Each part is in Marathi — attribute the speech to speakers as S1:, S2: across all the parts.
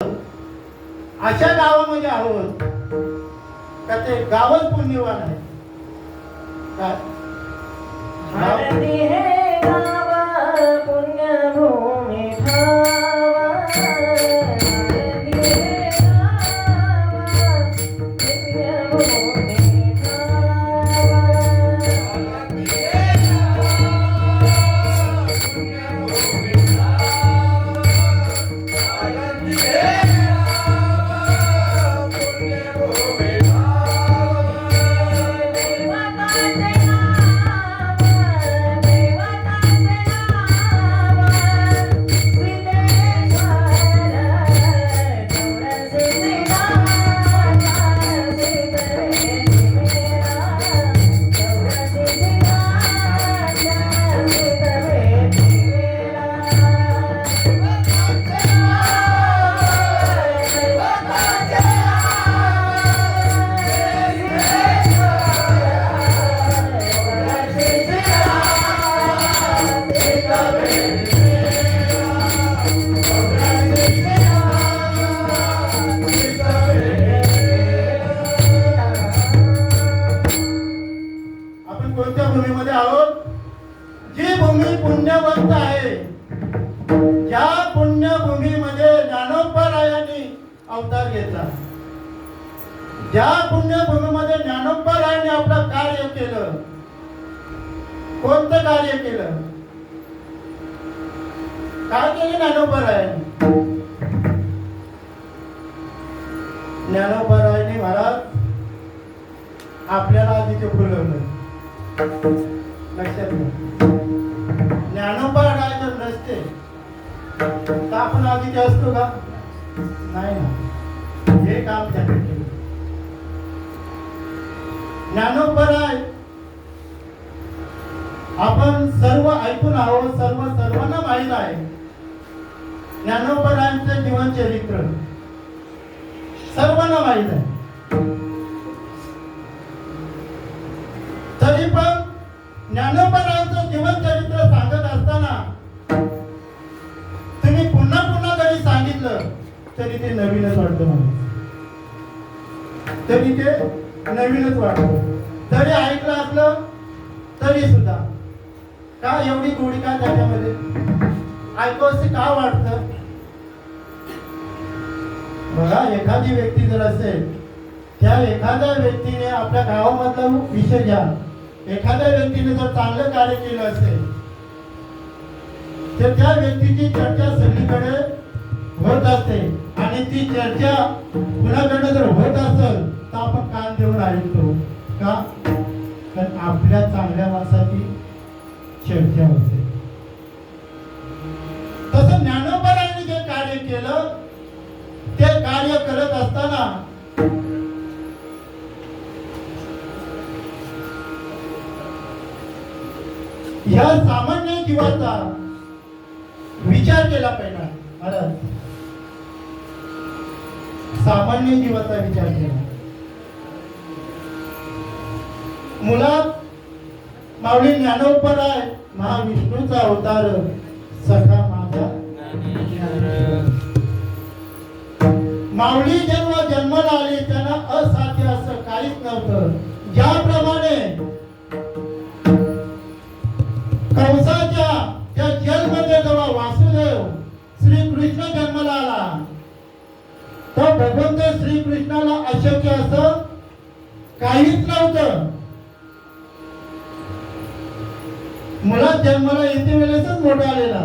S1: अशा गावामध्ये आहोत का ते गावच पुण्यवान आहे काय?
S2: भारती हे गाव पुण्यभूमी ठावा, भारती हे गाव पुण्यभूमी ठावा, भारती हे गाव पुण्यभूमी ठावा, भारती हे गाव पुण्यभूमी
S1: पुण्यवंत आहे. ज्या पुण्यभूमीमध्ये ज्ञानोबरायांनी अवतार घेतला, ज्या पुण्यभूमीमध्ये ज्ञानोबरायांनी आपलं कार्य केलं. कोणतं कार्य केलं? काय केलं ज्ञानोबरायांनी? ज्ञानोबरायांनी महाराज आपल्याला आधीचे फुलवलं. लक्षात घ्या, ज्ञानोबा जर नसते तर आपण आधी असतो का? नाही ना. हे काम त्यांनी केलं. ज्ञानोबराय आपण सर्व ऐकून आहोत, सर्वांना माहीत आहे ज्ञानोबरायांचे जीवन चरित्र सर्वांना माहीत आहे. तरी पण ज्ञानोबरायांचं जीवन चरित्र सांगत असताना तुम्ही पुन्हा पुन्हा जरी सांगितलं तरी ते नवीनच वाटतं मला. तरी ते नवीनच वाटतं. जरी ऐकलं असलं तरी सुद्धा का एवढी गोडी का त्याच्यामध्ये? ऐकावंसे का वाटतं? बघा, एखादी व्यक्ती जर असेल, त्या एखाद्या व्यक्तीने आपल्या गावामधला विषय घ्या, एखाद्या व्यक्तीने जर चांगलं कार्य केलं असेल तर त्या व्यक्तीची चर्चा सगळीकडे होत असते. आणि ती चर्चा कुणाकडे जर होत असेल तर आपण कान देऊन ऐकतो का? कारण आपल्या चांगल्या माणसाची चर्चा होते. तसं ज्ञानोबरायांनी जे कार्य केलं ते कार्य करत असताना ह्या सामान्य जीवाचा विचार केला पाहिजे महाराज. सामान्य जीवाचा विचार केला. मुळात माऊली ज्ञानोबराय महाविष्णूचा अवतार, सखा माझा माऊली जेव्हा जन्माला आली त्यांना असाध्य असं काहीच नव्हतं. ज्याप्रमाणे कंसाच्या त्या जेलमध्ये जेव्हा वासुदेव श्रीकृष्ण जन्माला आला तर भगवंत श्रीकृष्णाला अशक्य असं काहीच नव्हतं. मुळात जन्माला येते वेळेसच मोठा आलेला.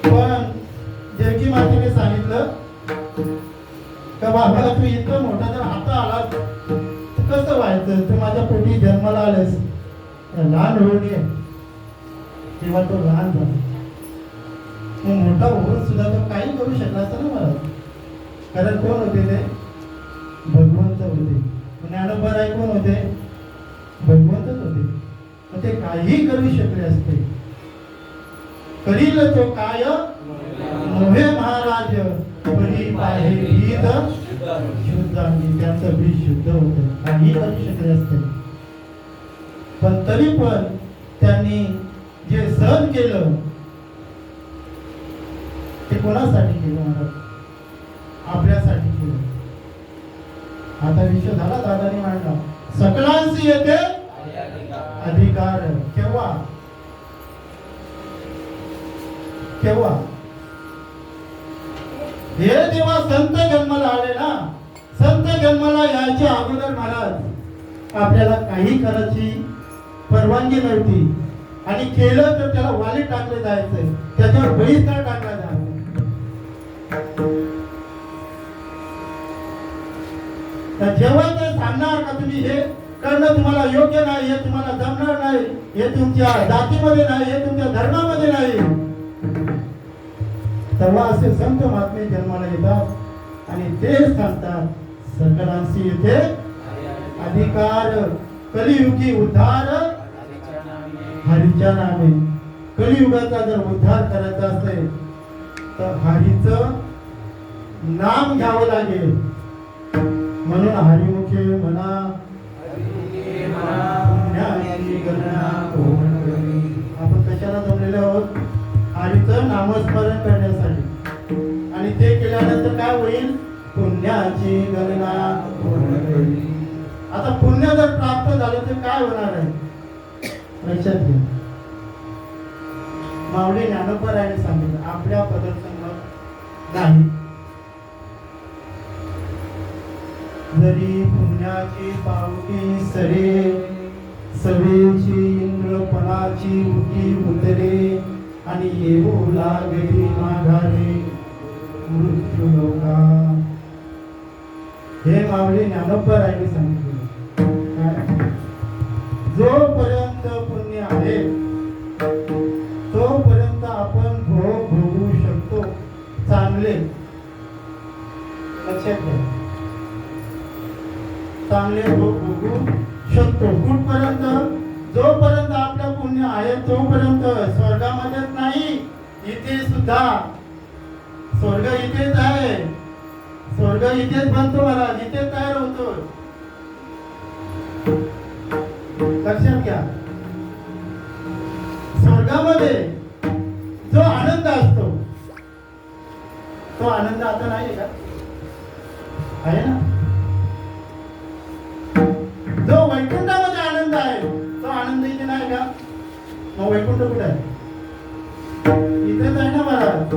S1: पण देवकी मातेने सांगितलं का बाबा तू इतकं मोठा जर आता आला कसं व्हायचं? तू माझ्या पोटी जन्माला आलेस, लहान होऊन ये. तेव्हा तो लहान झाला. मग मोठा होऊन सुद्धा तो काही करू शकला असता ना मला. कारण कोण होते ते? भगवंत होते. ज्ञानोबराय कोण होते? भगवंतच होते. ते काही करू शकले असते. करील तो काय नव्हे महाराज, परी पाहे भीत शुद्धांगी. त्यांचं बीज शुद्ध होतं. काही करू शकले असते. पण तरी पण त्यांनी जे सहन केलं ते कोणासाठी केलं महाराज? आपल्यासाठी केलं. आता विषय झाला, दादानी मांडला. सकलांशी येते अधिकार. केव्हा? केव्हा? हे जेव्हा संत जन्माला आले ना, संत जन्माला यायच्या अगोदर महाराज आपल्याला काही करायची परवानगी नव्हती. आणि केलं तर त्याला वालीत टाकले जायचं, त्याच्यावर बहिष्कार टाकला जायचा. तर जेव्हा ते सांगणार का तुम्ही हे करणं तुम्हाला योग्य नाही, हे तुम्हाला जमणार नाही, हे तुमच्या जातीमध्ये नाही, हे तुमच्या धर्मामध्ये नाही, तेव्हा असे संत महात्मे जन्माला येतात आणि ते सांगतात सकलांशी येते अधिकार. कलियुगी उद्धार हरीच्या नामे. कलियुगाचा जर उद्धार करायचा असेल तर हरीचं नाम घ्यावं लागेल. म्हणून हरिमुखे म्हणा पुण्याची गणना कोण करी. आपण कशाला जमलेले आहोत? हरीचं नामस्मरण करण्यासाठी. आणि ते केल्यानंतर काय होईल? पुण्याची गणना कोण करी. आता पुण्य जर प्राप्त झालं तर काय होणार आहे? लक्षात घ्या. माऊली ज्ञानोबरायाने सांगितलं आपल्या पदसंग नाही, जरी पुण्याची पावटी सरे, सवेची इंद्रपणाची उटी उतरे, आणि येऊ लागली माघारे मृत्यू लोका. हे माऊली ज्ञानोबरायाने सांगितलं. जोपर्यंत पुण्य आहे तोपर्यंत आपण भोग भोगू शकतो चांगले. लक्षात घ्या, चांगले भोग भोगू शकतो. कुठपर्यंत? जोपर्यंत आपलं पुण्य आहे तोपर्यंत. स्वर्गामध्येच नाही, इथे सुद्धा. स्वर्ग इथेच आहे, स्वर्ग इथेच बनतो महाराज, इथेच तयार होतो. लक्षात घ्या, स्वर्गामध्ये जो आनंद असतो तो आनंद आता नाही का? आहे ना? जो वैकुंठामध्ये आनंद आहे तो आनंद इथे नाही का? मग वैकुंठ कुठे आहे? इथेच आहे ना महाराज.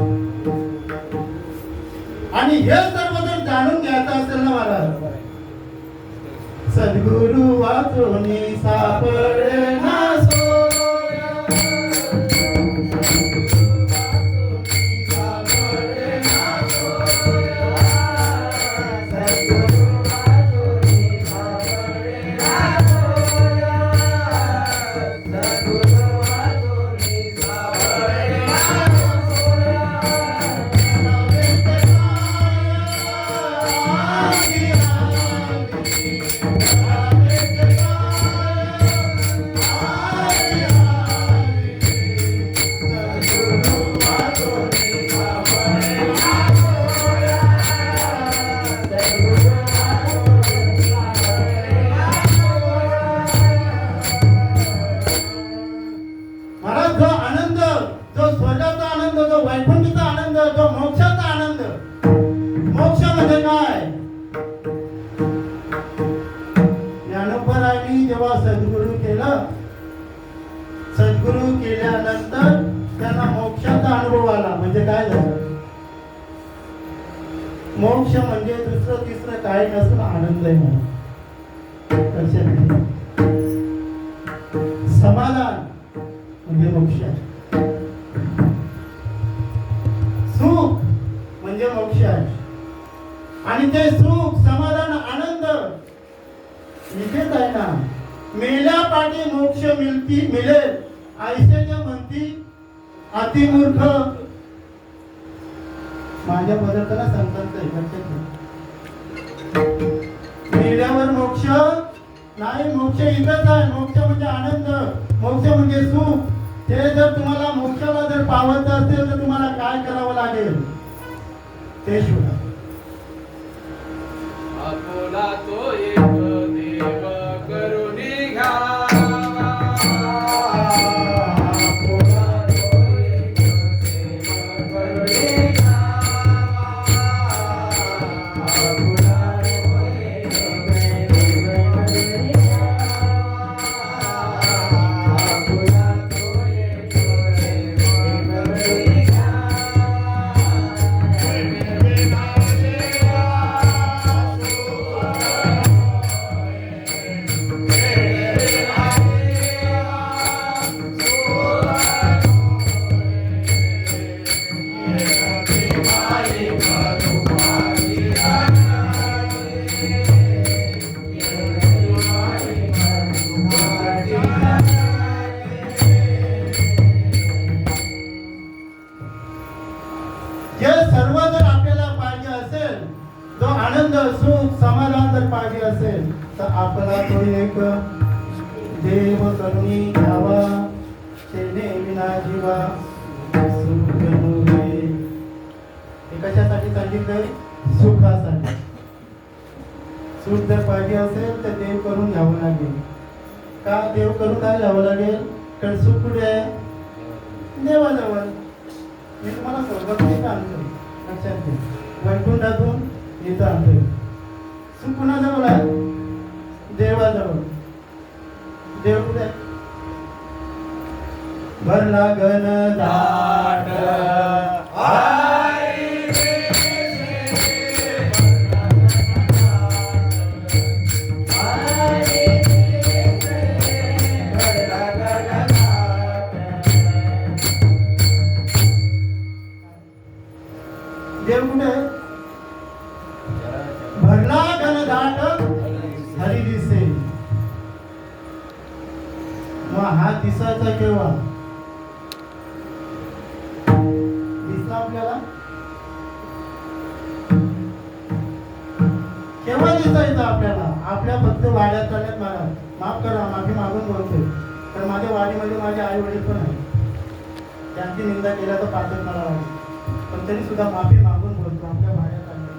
S1: आणि हे सर्व जर जाणून घ्यायचं असेल ना महाराज, सद्गुरु वाचोनी सापडना सोया. जेव्हा सद्गुरु केलं, सद्गुरु केल्यानंतर त्यांना मोक्षाचा अनुभव आला. म्हणजे काय झालं? मोक्ष म्हणजे दुसरं तिसरं काय नसून आनंद आहे म्हणून. समाधान म्हणजे मोक्ष, सुख म्हणजे मोक्ष आहे. आणि ते सुख, समाधान, आनंद इथेच आहे ना. मेल्या पाठी मोक्ष मिळेल ऐसे जे म्हणती अतिमूर्ख. माझ्या पदार्थाला सांगतात मेल्यावर मोक्ष नाही. मोक्ष इथंच आहे. मोक्ष म्हणजे आनंद, मोक्ष म्हणजे सुख. ते जर तुम्हाला मोक्षाला जर पावायचं असेल तर तुम्हाला काय करावं लागेल ते शोधा.
S2: आपुला तो एक देव करुणी घ्यावा. आपुला तो एक देव करुणी घ्यावा.
S1: पाहिजे असेल तर आपला तो एक देव करुणी घ्यावा तेने विना जीवा सुख नव्हे. हे कशासाठी सांगितलंय? सुखासाठी. सुख जर पाहिजे असेल तर देव करून घ्यावं लागेल. का देव करून काय घ्यावं लागेल? तर सुख कुठे आहे? देवाजवळ. मी तुम्हाला स्वर्गातून इथं आणतो, लक्षात घ्या. वैकुंठातून इथं आणतोय. सुख कुणाजवळ आहे? देवाजवळ. देव कुठे आहे? भरला गण दाट देव कुठे आहे? भरला गण दाट हरी दिसे. मग हा दिसायचा केव्हा? दिसला आपल्याला केव्हा दिसायचं आपल्याला? आपल्या फक्त वाड्यात चालण्यात मला माफ करा, माफी मागून बोलतोय. तर माझ्या वाडीमध्ये माझे आई वडील पण आहेत. त्यांची निंदा केल्या तर पाचक मला वाटतं, पण तरी सुद्धा माफी मागून बोलतो. आपल्या वाड्यात चालण्यात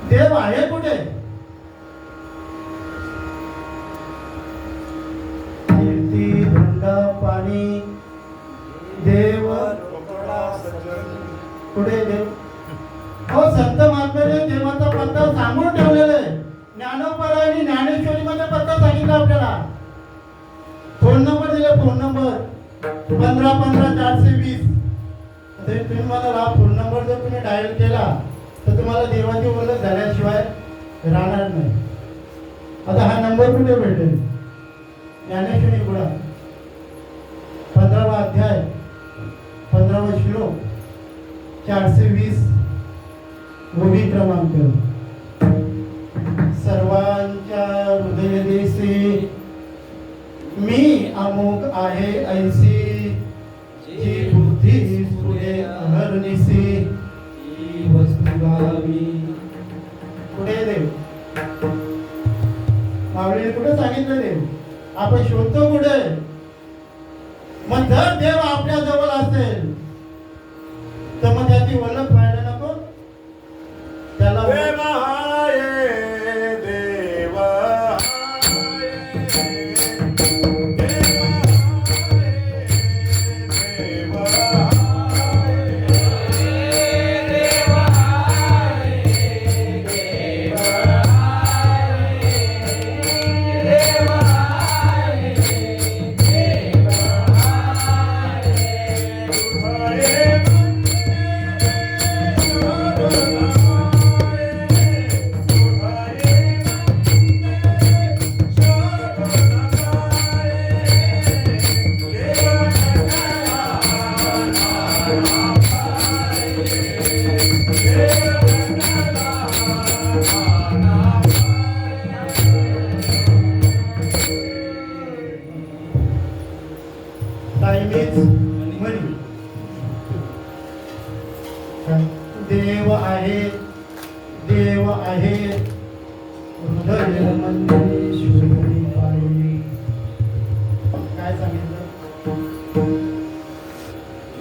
S1: देव आहे कुठे? कीर्ती गंगा पाणी देव कुठे? देव हो संत महात्म्याने देवाचा पत्ता सांगून ठेवलेला आहे. ज्ञानोबा आणि ज्ञानेश्वरी मध्ये पत्ता सांगितला आपल्याला. फोन नंबर दिले. Phone number 1515 420. तुम्ही मला हा फोन नंबर जर तुम्ही डायल केला तर तुम्हाला देवाची ओळख झाल्याशिवाय राहणार नाही. आता हा नंबर कुठे भेटेल? ज्ञानेश्वरी गुळा 15वा अध्याय 15वा श्लोक 420 गोवी क्रमांक. सर्वांच्या हृदय देशी मी अमुक आहे ऐसी जी बुद्धी पुढे अहर्निशी वस्तू गावी. कुठे देव? मावळीने कुठे सांगितलं देव? आपण शोधतो कुठे? मग जर देव आपल्या जवळ असेल तर मग त्याची ओळख व्हायला नको? त्याला
S3: देव हाय, देव हाय, देव
S1: Time is money. देव आहे, देव आहे हृदय मंदिरी शोधून पाहिली. काय सांगितलं?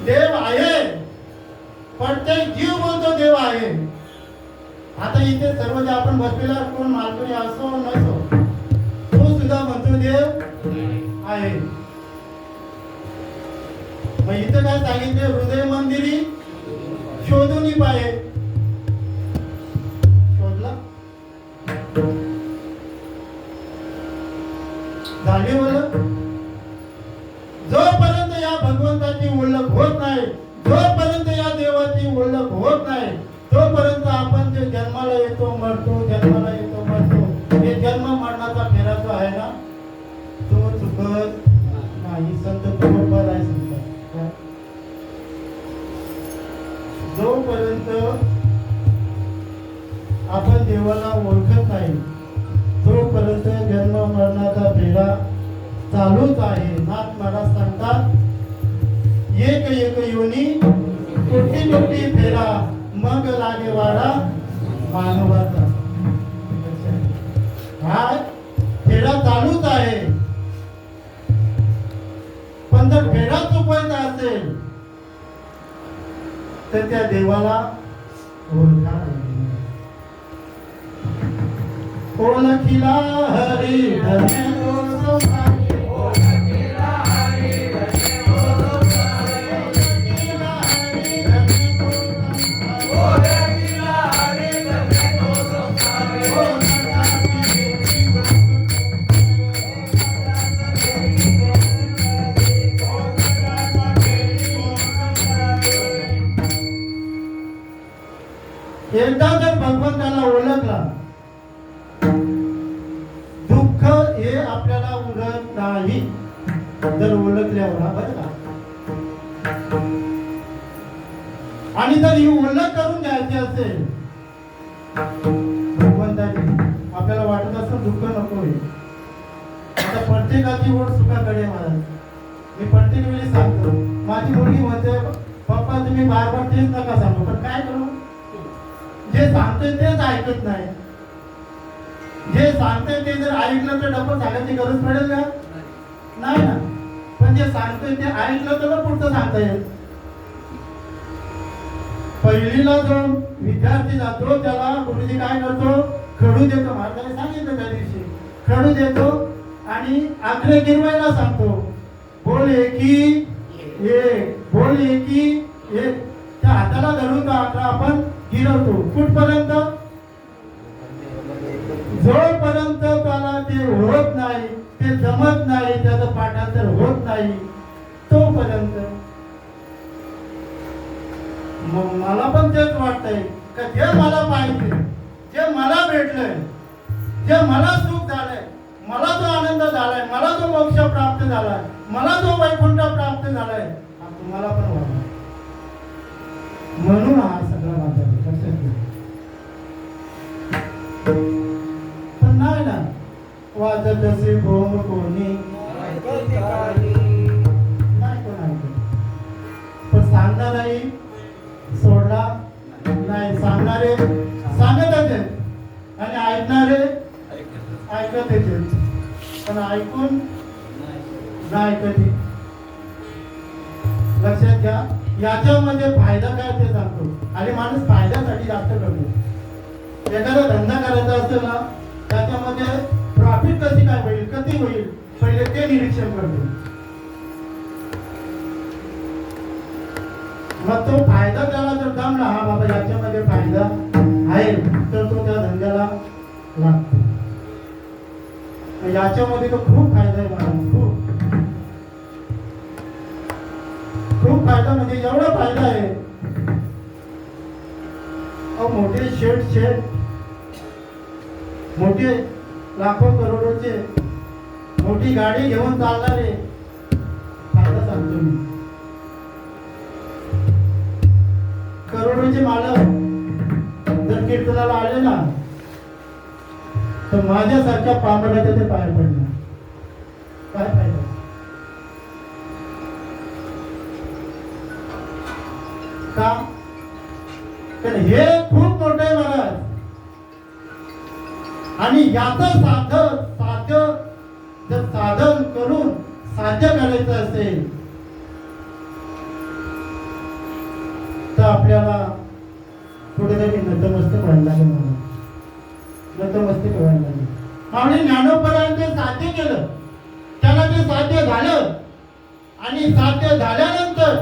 S1: देव आहे. प्रत्येक जीव बोलतो देव आहे. आता इथे सर्व जे आपण बसलेला कोण मालकरी असो नसो, तो सुद्धा म्हणतो देव आहे. मग इथं काय सांगितले? हृदय मंदिरी शोधून पाहे. शोधला झाली ओळख. जोपर्यंत या भगवंताची ओळख होत नाही, जोपर्यंत या देवाची ओळख होत नाही, तोपर्यंत आपण जे जन्माला येतो मरतो, जन्माला येतो मरतो, हे जन्म मरणाचा फेरा जो आहे ना, तो चुकत नाही. संत बरोबर आहे. जोपर्यंत आपण देवाला ओळखत नाही तोपर्यंत जन्म मरणाचा फेरा चालूच आहे. नाथ महाराज सांगतात, एक एक योनी कोटी कोटी फेरा मग लागे वाडा मानवाचा. हा फेरा चालूच आहे, पण जर फेरा चुकवायचा असेल तर त्या देवाला ओळखा. ओळखीला हरी धन्य तो सोपारी. ओळखीला हरी धन्य तो सोपारी. ओळखीला हरी धन्य तो सोपारी. ओळखीला हरी धन्य तो सोपारी. एकदा जर भगवंताला ओळखला, दुःख हे आपल्याला उरत नाही. जर ओळखल्यावर बरं का. आणि जर ही ओळख करून घ्यायची असेल भगवंताची, आपल्याला वाटत असं दुःख नको आहे. आता प्रत्येकाची ओढ सुखाकडे महाराज. मी प्रत्येक वेळी सांगतो, माझी मुलगी म्हणते पप्पा तुम्ही बार बार तेच नका सांगू, पण काय करू, जे सांगतोय तेच ऐकत नाही. जे सांगतोय ते जर ऐकलं तर डबल सांगायची गरज पडेल का? नाही ना. पण जे सांगतोय ते ऐकलं तर पुढचं सांगता येईल. पहिलीला जो विद्यार्थी जातो त्याला गुरुजी काय करतो, खडू देतो. महाराजांनी सांगितलं त्या दिवशी, खडू देतो आणि आकडे गिरवायला सांगतो. बोल एकी एक, बोल एकी एक. त्या हाताला धरून तो आकडा आपण गिरवतो. कुठपर्यंत? जोपर्यंत त्याला ते होत नाही, ते जमत नाही, त्याचं पाठांतर होत नाही तोपर्यंत. मग मला पण तेच वाटतंय का जे मला पाहिजे, जे मला भेटलंय, जे मला सुख झालंय, मला जो आनंद झालाय, मला जो मोक्ष प्राप्त झालाय, मला जो वैकुंठ प्राप्त झालाय, हा तुम्हाला पण वाटला. म्हणून हा सगळा माझा लक्षात घ्या. पण नाही ना, वाजत असे भोम कोणी नाही कोण ऐकत. पण सांगणाराही सोडला नाही. सांगणारे सांगत होते आणि ऐकणारे ऐकत होते, पण ऐकून नाही कधी. लक्षात घ्या. याच्यामध्ये फायदा काय ते सांगतो. आणि माणूस फायद्यासाठी जास्त करतो. एखादा धंदा करायचा असेल ना, त्याच्यामध्ये प्रॉफिट कशी काय होईल, कधी होईल, पहिले ते निरीक्षण करतो. मग तो फायदा त्याला जर जमला, हा बाबा याच्यामध्ये फायदा आहे, तर तो त्या धंद्याला लागतो. याच्यामध्ये तो खूप फायदा आहे मला, खूप फायदा. म्हणजे एवढा फायदा आहे, मोठे शेठ मोठे लाखो करोडोचे मोठी गाडी घेऊन चालणारे फायदा सांगतो मी. करोडोचे मालक जर कीर्तनाला आले ना, तर माझ्यासारख्या पामराच्या ते पाय पडणार. काय फायदा? का? तर हे खूप मोठं आहे महाराज. आणि याचं साधन करून साध्य करायचं असेल तर आपल्याला कुठेतरी नतमस्तक व्हायला लागेल. नतमस्तक व्हायला लागेल. आणि ज्ञानोबरांनी ते साध्य केलं, त्याला ते साध्य झालं. आणि साध्य झाल्यानंतर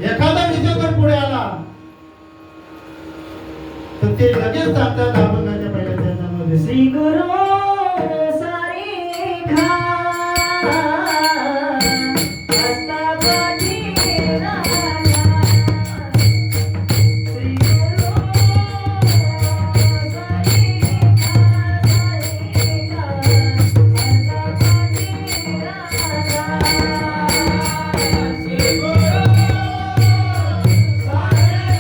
S1: एखादा विषय जर पुढे आला तर ते लगेच सांगतात अभंगाच्या पहिल्या चरणामध्ये,
S4: श्री गुरु सारेखा हस्तापाठी राजा. श्री गुरु सारेखा हस्तापाठी राजा. श्री गुरु
S2: सारेखा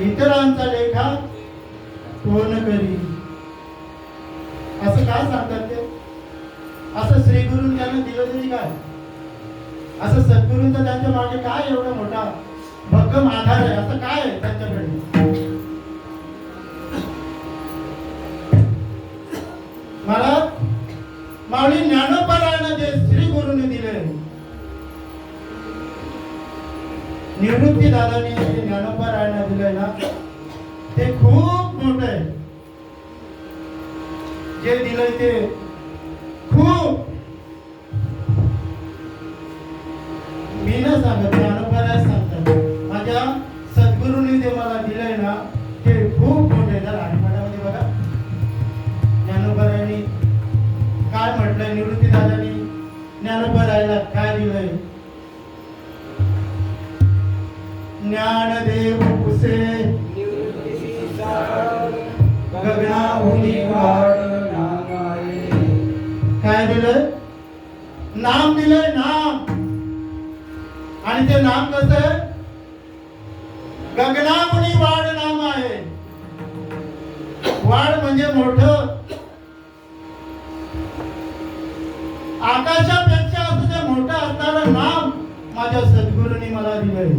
S1: इतरांचा लेखा कोण करी. असं काय सांगतात ते? असं श्री गुरुंनी त्यांना दिलं तरी काय? असं सद्गुरूंचा त्यांच्या मागे काय एवढा मोठा भक्कम आधार आहे? असं काय आहे त्यांच्याकडे? मला माऊली ज्ञानोबारायनं जे श्री गुरुंनी दिले, निवृत्ती दादांनी जे ज्ञानोबारायनं दिलंय ना, ते खूप मोठं आहे. जे दिलंय ते खूप, मी न सांगत, ज्ञानोबाराय सांगतात. माझ्या सद्गुरूंनी जे मला दिलंय ना, ते खूप मोठे. जर आठवड्यामध्ये बघा ज्ञानोबारायांनी काय म्हटलंय, निवृत्ती दादांनी ज्ञानोबारायला काय दिलंय. ज्ञानदेव पुसे गगनाहुनी वाढ. काय दिलंय? नाम दिलंय, नाम. आणि ते नाम कसं आहे? गगनाहुनी वाढ नाम आहे. वाढ म्हणजे मोठं, आकाशापेक्षा असं ते मोठं असणारं नाम माझ्या सद्गुरूंनी मला दिलंय.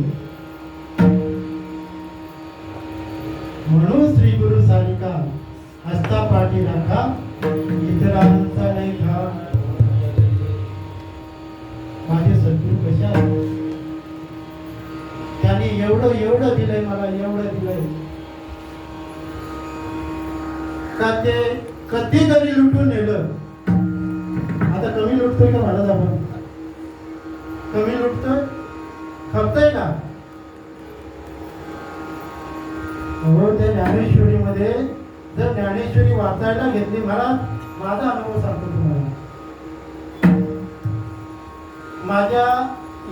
S1: म्हणून श्री गुरु सारिका हस्ता पाठी राखा, इतरांचा लेखा. माझे सद्गुरू कशा आहेत? त्यांनी एवढं एवढं दिलंय मला, एवढं दिलंय का ते कधीतरी लुटून नेलं. आता कमी लुटतोय का महाराज? आपण कमी लुटतोय? खपतोय का? हो, त्या ज्ञानेश्वरीमध्ये जर ज्ञानेश्वरी वाचायला घेतली, महाराज माझा अनुभव सांगतो तुम्हाला. माझ्या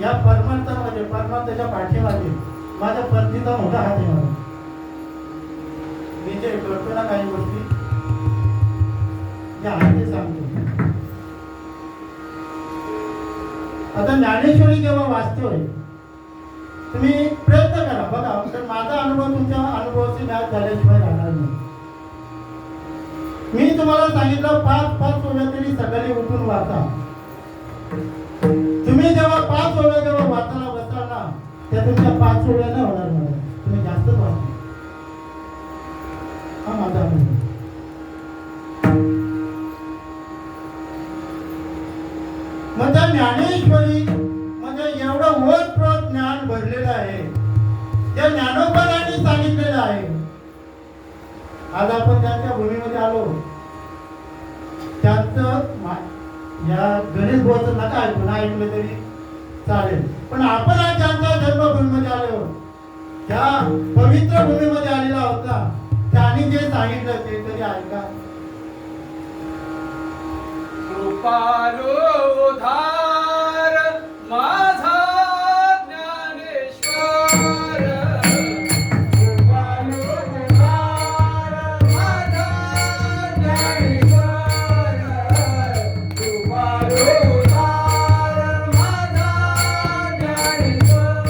S1: या परमार्थामध्ये, परमार्थाच्या पाठीमागे माझ्या पत्नीचा मोठा हात आहे. मला मी जे करतो ना काही गोष्टी, ज्या आहेत ते सांगतो. आता ज्ञानेश्वरी जेव्हा वाचतोय, तुम्ही प्रयत्न करा बघा, तर माझा अनुभव तुमच्या अनुभवाची मॅच झाल्याशिवाय राहणार नाही. मी तुम्हाला सांगितलं 5 ओव्या तरी सकाळी उठून वाचा. तुम्ही जेव्हा 5 ओव्या जेव्हा वाचायला बसता ना, त्या तुमच्या 5 ओव्या नाही होणार मला, तुम्ही जास्तच वाचा. हा माझा अनुभव. म्हणजे ज्ञानेश्वरी म्हणजे एवढं ओतप्रोत ज्ञान भरलेलं आहे, जे ज्ञानोबारायांनी सांगितलेलं आहे. आज आपण त्यांच्या भूमीमध्ये आलो, त्यांचं या गणेश भाऊचं नका ऐकू, ना ऐकलं तरी चालेल, पण आपण आज त्यांच्या जन्मभूमीमध्ये आलो, त्या पवित्र भूमीमध्ये आलेला होता. त्यांनी जे सांगितलं ते तरी ऐका.
S2: कृपालो उधार माझा ज्ञानेश्वर. कृपालो उधार माझा ज्ञानेश्वर. कृपालो उधार माझा ज्ञानेश्वर.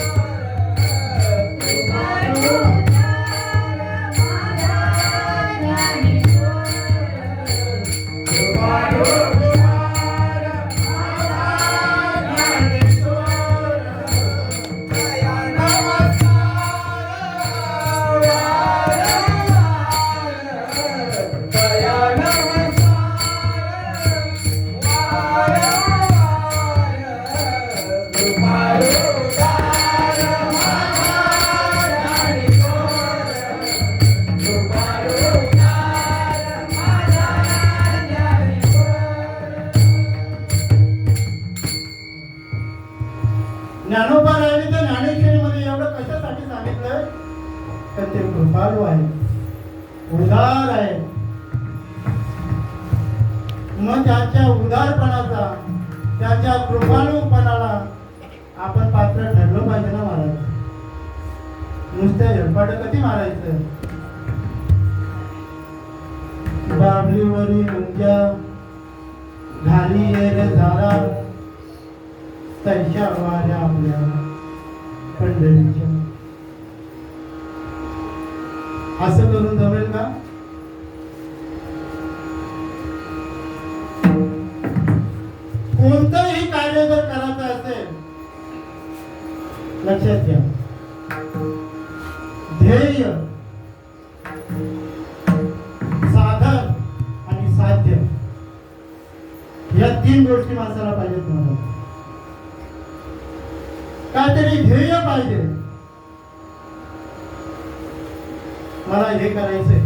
S4: कृपालो उधार माझा ज्ञानेश्वर.
S2: कृपालो
S1: ज्ञानोबारायांनी तर ज्ञानेश्वरीमध्ये एवढं कशासाठी सांगितलं? तर ते कृपाळू आहे, उदार आहे. मग त्याच्या उदारपणाचा, त्याच्या कृपाळूपणाला आपण पात्र ठरलं पाहिजे ना महाराज. नुसत्या हेलपाट कधी मारायचं? बाबलीवरी मुंग्या घाली रे झारा, तैशा वाऱ्या आपल्या पंढरीच्या. असं करून जमेल का? कोणतंही कार्य जर करायचं असेल, लक्षात घ्या, ध्येय, साधन आणि साध्य या तीन गोष्टी माणसाला पाहिजेत. मला काहीतरी ध्येय पाहिजे, मला हे करायचंय,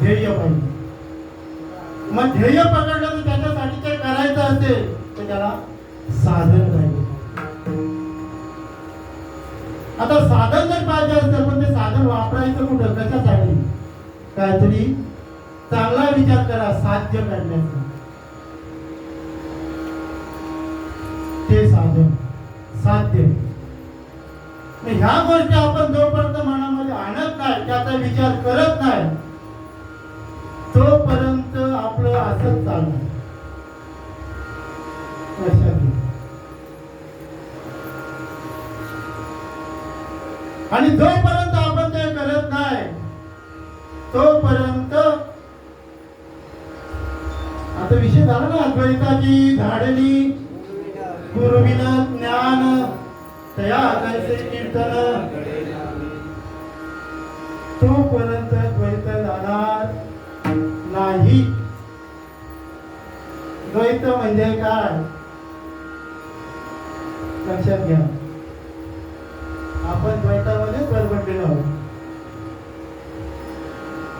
S1: ध्येय पाहिजे. मग ध्येय पकडलं तर त्याच्यासाठी ते करायचं असेल तर त्याला साधन पाहिजे. आता साधन जर पाहिजे असेल पण ते साधन वापरायचं कुठं, कशासाठी? काहीतरी चांगला विचार करा साध्य करण्याचा, ते साधन साध्य. ह्या गोष्टी आपण जोपर्यंत मनामध्ये आणत नाही, त्याचा विचार करत नाही, तोपर्यंत आपलं असंच चालणार. लक्षात घ्या. आणि जोपर्यंत आपण ते करत नाही तोपर्यंत, आता विषय झाला ना अद्वैताची झाडली गुरुविना ज्ञान तया कैसे कीर्तन, तोपर्यंत द्वैत जाणार नाही. द्वैत म्हणजे काय? लक्षात घ्या, आपण द्वैतामध्ये परबडलेलो आहोत.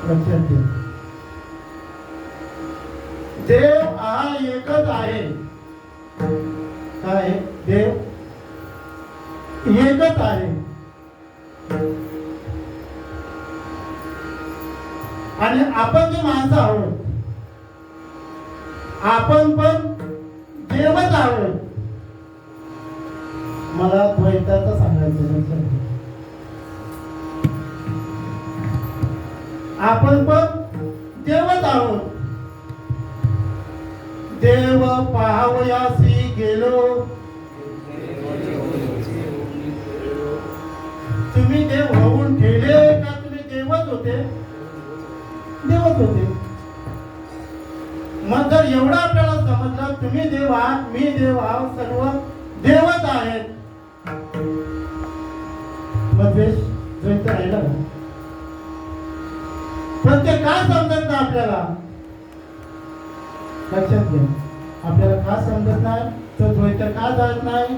S1: लक्षात घ्या, देव हा एकच आहे. काय? देव एकच आहे. आणि आपण जे माणसं आहोत, आपण पण देवच आहोत. मला द्वैताचं सांगायचं, आपण पण देवच आहोत. देव पाहावयासी गेलो, तुम्ही देव होऊन ठेले का? तुम्ही देवच होते, देवच होते. मग जर एवढं आपल्याला समजलं, तुम्ही देव आहात, मी देव आहोत, सर्व देवच आहेत, मग द्वैत राहिला ना? पण ते का समजत नाही आपल्याला? लक्षात घ्या, आपल्याला का समजत नाही तर द्वैत का जात नाही?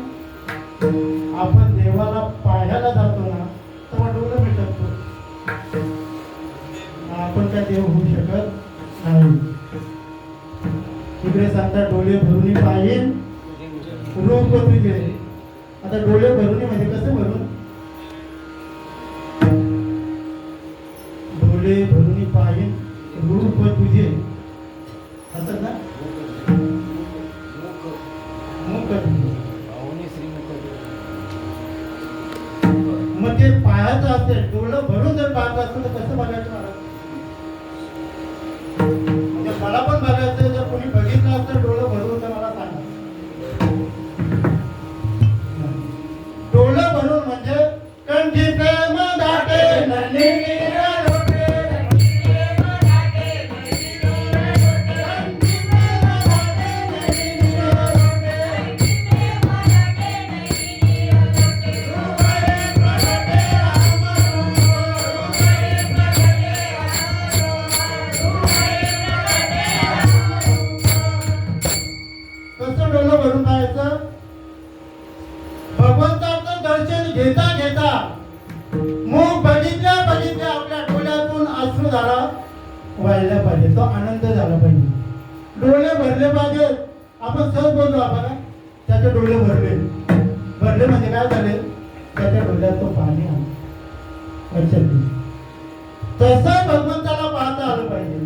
S1: आपण देवाला पाहायला जातो ना, तेव्हा डोळं मिटतो. आपण काय देव होऊ शकत नाही. इकडे सांगतात डोळे भरून पाहिन रूप तुझे. आता डोळे भरून म्हणजे कसं भरून? डोळे भरून पाहिन रूप तुझे, असं ना? मग ते पाहायचं असेल, डोळं भरून जर पाहत असेल तर कसं बघायचं? म्हणजे मला पण बघायचं, जर कोणी बघितलं असेल डोळं भरून तर मला सांगा. डोळं भरून म्हणजे कंठी प्रेम दाटे नली भगवंताचं दर्शन घेता घेता मुख बघितल्या बघितल्या आपल्या डोळ्यातून अश्रुधारा व्हायला पाहिजे, तो आनंद झाला पाहिजे. डोळे भरले पाहिजे. आपण सहज बोलतो, आपण त्याचे डोळे भरले, भरले म्हणजे काय झाले? त्याच्या डोळ्यात तो पाणी आलं. तसं भगवंताला पाहता आलं पाहिजे.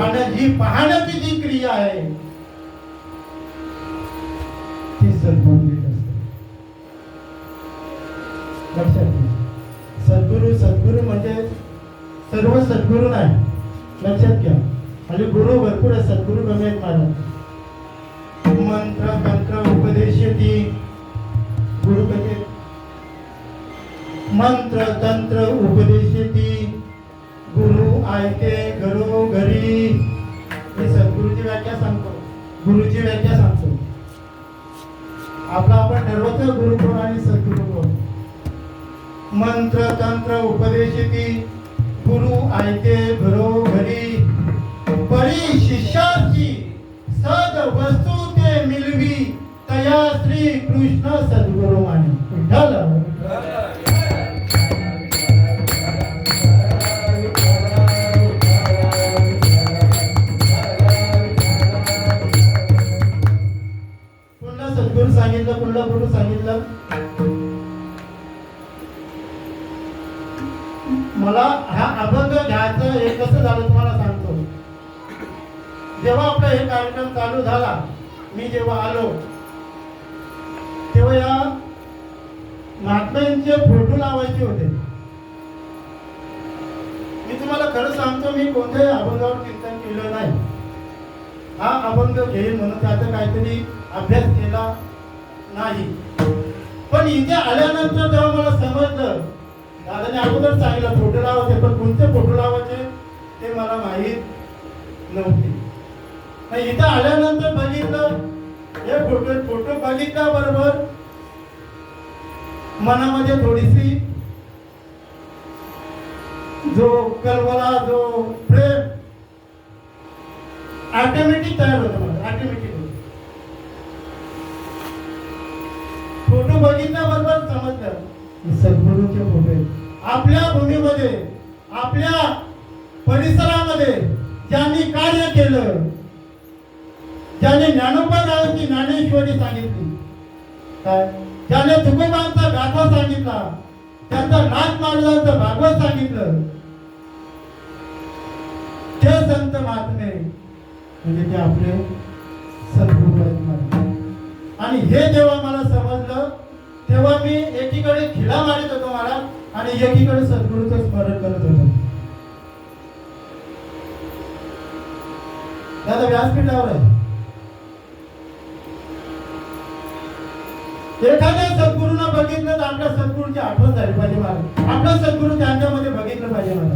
S1: आणि ही पाहण्याची जी क्रिया आहे ती सद्गुरू असते. लक्षात घ्या, सद्गुरू सद्गुरू म्हणजे सर्व सद्गुरू नाही. लक्षात घ्या, आणि गुरु भरपूर आहे, सद्गुरू कमी आहेत महाराज. मंत्र तंत्र उपदेश ती गुरु कसे मंत्र तंत्र उपदेशती गुरु ऐके घरोघरी. मी सद्गुरूची व्याख्या सांगतो, गुरुची व्याख्या सांगतो. आपला आपण ठरवतो गुरु कोण आणि सद्गुरु कोण. मंत्र तंत्र उपदेशती गुरु ऐके घरोघरी. परी शिष्याची सद वस्तू ते मिलवी तया श्री कृष्ण सद्गुरु माने. विठ्ठल. पुन्हा सद्गुरू सांगितलं, पुन्हा गुरु सांगितलं. मला हा अभंग घ्यायचं हे कसं झालं तुम्हाला सांगतो. जेव्हा आपला हे कार्यक्रम चालू झाला, मी जेव्हा आलो तेव्हा या महात्म्यांचे फोटो लावायचे होते. मी तुम्हाला खरं सांगतो, मी कोणत्याही अभंगावर कीर्तन केलं नाही. हा अभंग घेईल म्हणून त्याचा काहीतरी अभ्यास केला नाही. पण इथे आल्यानंतर जेव्हा मला समजलं, दादाने अगोदर सांगितलं फोटो लावायचे, पण कोणते फोटो लावायचे ते मला माहीत नव्हते. इथं आल्यानंतर बघितलं, हे फोटो बघितल्याबरोबर मनामध्ये थोडीशी जो कल्पना, जो प्रेम ऑटोमॅटिक तयार होतं. मला ऑटोमॅटिक फोटो बघितल्याबरोबर समजलं सद्गुरूचे फोटो आहेत. आपल्या भूमीमध्ये, आपल्या परिसरामध्ये ज्यांनी कार्य केलं, ज्याने ज्ञानोबा नावाची ज्ञानेश्वरी सांगितली, काय ज्याने तुकोबांचा गाथा सांगितला, त्यांचा नाथ महाराजांचं भागवत सांगितलं, ते संत महात्मे म्हणजे ते आपले सद्गुरू आहेत मला. आणि हे जेव्हा मला समजलं तेव्हा मी एकीकडे खिळा मारित होतो मला आणि एकीकडे सद्गुरूचं स्मरण करत होतो. दादा व्यासपीठावर आहे. एखाद्या सद्गुरूंना बघितलं तर आपल्या सद्गुरूची आठवण झाली पाहिजे मला. आपलं सद्गुरू त्यांच्यामध्ये बघितलं पाहिजे मला.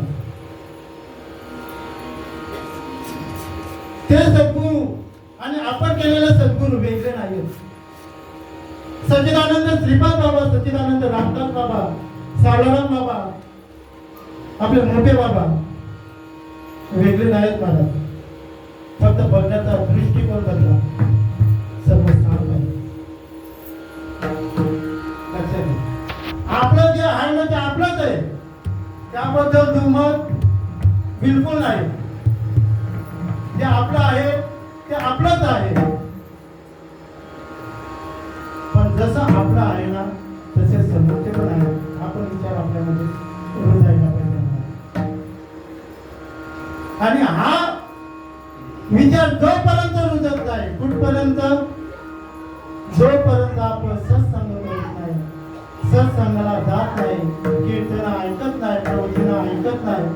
S1: ते सद्गुरू आणि आपण केलेले सद्गुरू वेगळे नाहीत. सच्चिदानंद श्रीपाद बाबा, सच्चिदानंद रामदास बाबा, सावळाराम बाबा, आपले मोठे बाबा वेगळे नाहीत मला. फक्त बघण्याचा दृष्टिकोन बदला, सर्व स्थान आहे. आपलं जे आहे ना ते आपलंच आहे, त्याबद्दल दुमत बिलकुल नाही. जे आपलं आहे ते आपलंच आहे. पण जसं आपलं आहे ना तसे समोरचे पण आहे. आपण विचार आपल्यामध्ये रोज यायला पाहिजे. आणि हा विचार जोपर्यंत रुजत नाही, कुठपर्यंत, जोपर्यंत आपण सत्संग करत नाही, सत्संगाला जात नाही, कीर्तन ऐकत नाही, प्रवचन ऐकत नाही.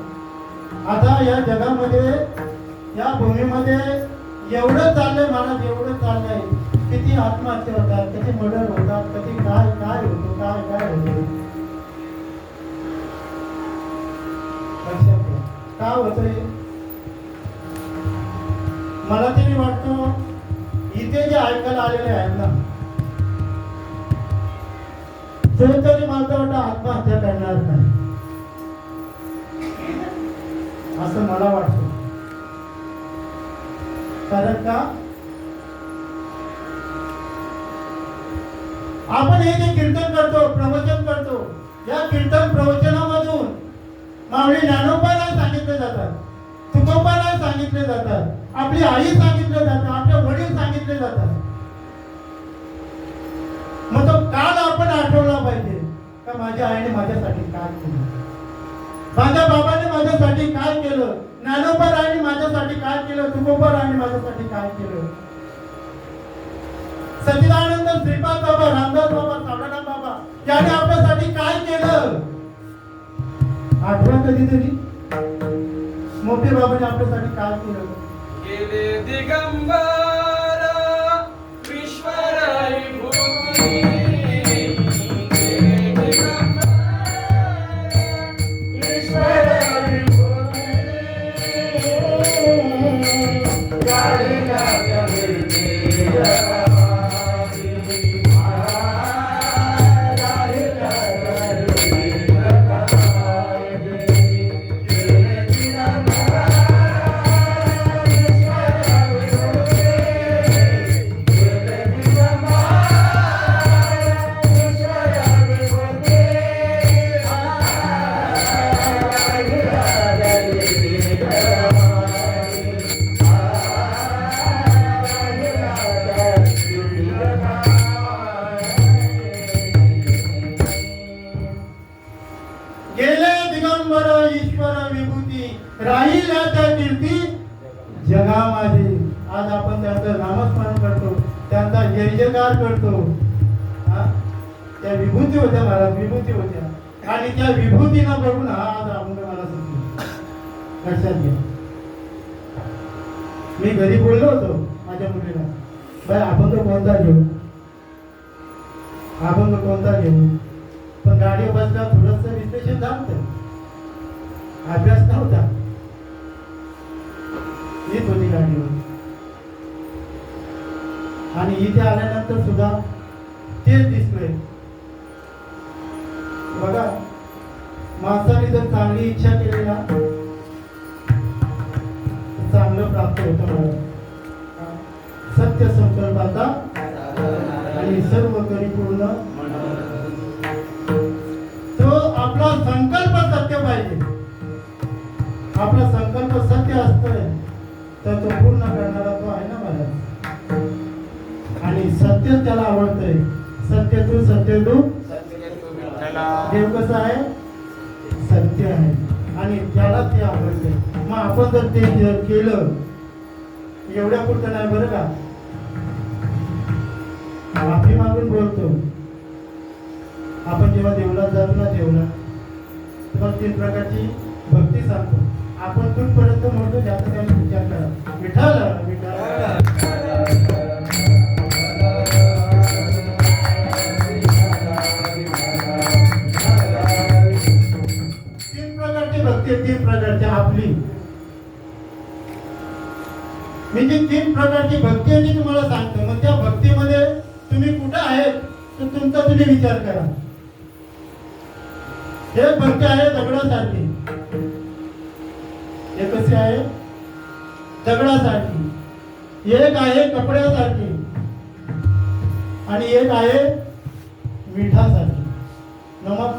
S1: आता या जगामध्ये, या भूमीमध्ये एवढं चाललंय, मनात एवढं चाललंय, किती आत्महत्या होतात, किती मर्डर होतात, कधी काय काय होतं, काय काय होतं. का होतंय मला तरी वाटतं, इथे जे ऐकायला आलेले आहेत ना, तो तरी मला वाटतं आत्महत्या करणार नाही असं मला वाटतं. कारण का आपण हे जे कीर्तन करतो, प्रवचन करतो, या कीर्तन प्रवचनामधून माऊली ज्ञानोबाला सांगितले जातात, तुकोबाला सांगितले जातात, आपली आई सांगितले जातात, आपले वडील सांगितले जातात. मग तो काल आपण आठवला पाहिजे का माझ्या आईने माझ्यासाठी काय केलं, माझ्या बाबाने माझ्यासाठी काय केलं, ज्ञानोबा राणी माझ्यासाठी काय केलं, तुकोबा राणी माझ्यासाठी काय केलं, सच्चिदानंद श्रीपाद बाबा, रामदास बाबा, सावळाराम बाबा याने आपल्यासाठी काय केलं आठवा कधीतरी. मोठे बाबाने आपल्यासाठी काय केलं.
S2: गेले दिगंबर विश्वराई भूती, गेले दिगंबर
S1: दिगंबर ईश्वर विभूती राहील त्या कीर्ती जगा माझी. आज आपण त्यांचं नामस्मरण करतो, त्यांचा जय जयकार करतो. हा? त्या विभूती होत्या महाराज, विभूती होत्या. आणि त्या विभूतीला बघून हा आज अभंग मला सुचला. लक्षात घ्या. मी घरी बोललो होतो माझ्या मुलीला, बाय अभंग कोणता घेऊ, अभंग कोणता घेऊ. पण गाडीवर बसला थोडस विश्लेषण झालं, अभ्यास नव्हता. येत होती गाडीवर. आणि इथे आल्यानंतर सुद्धा तेच दिसलंय. बघा, माणसाने जर चांगली इच्छा केली ना, चांगलं प्राप्त होतं मला. सत्य संकल्पाचा आणि सर्व करी पूर्ण. तो आपला संकल्प सत्य पाहिजे. आपला संकल्प सत्य असतोय तर तो पूर्ण करणारा तो आहे ना मला. आणि सत्य त्याला आवडतंय. सत्य तू देव कसं आहे, सत्य आहे. आणि त्याला ते आवडते. मग आपण जर ते केलं, एवढ्या पुरतं नाही बरं का. माफी मागून बोलतो. आपण जेव्हा देवळात जातो ना, देवळात तेव्हा 3 प्रकारची भक्ती सांगतो. आपण कुठपर्यंत म्हणतो त्याचा काही विचार करा. विठाला विठाला 3 प्रकारची आपली. मी जी 3 प्रकारची भक्ती आहे ती तुम्हाला सांगतो. मग त्या भक्तीमध्ये तुम्ही कुठं आहेत तर तुमचा तुम्ही विचार करा. एक भक्ती आहे दगडासारखी. एक कशी आहे, दगडासारखी. एक आहे कपड्यासारखी आणि एक आहे मिठासारखी. नमक.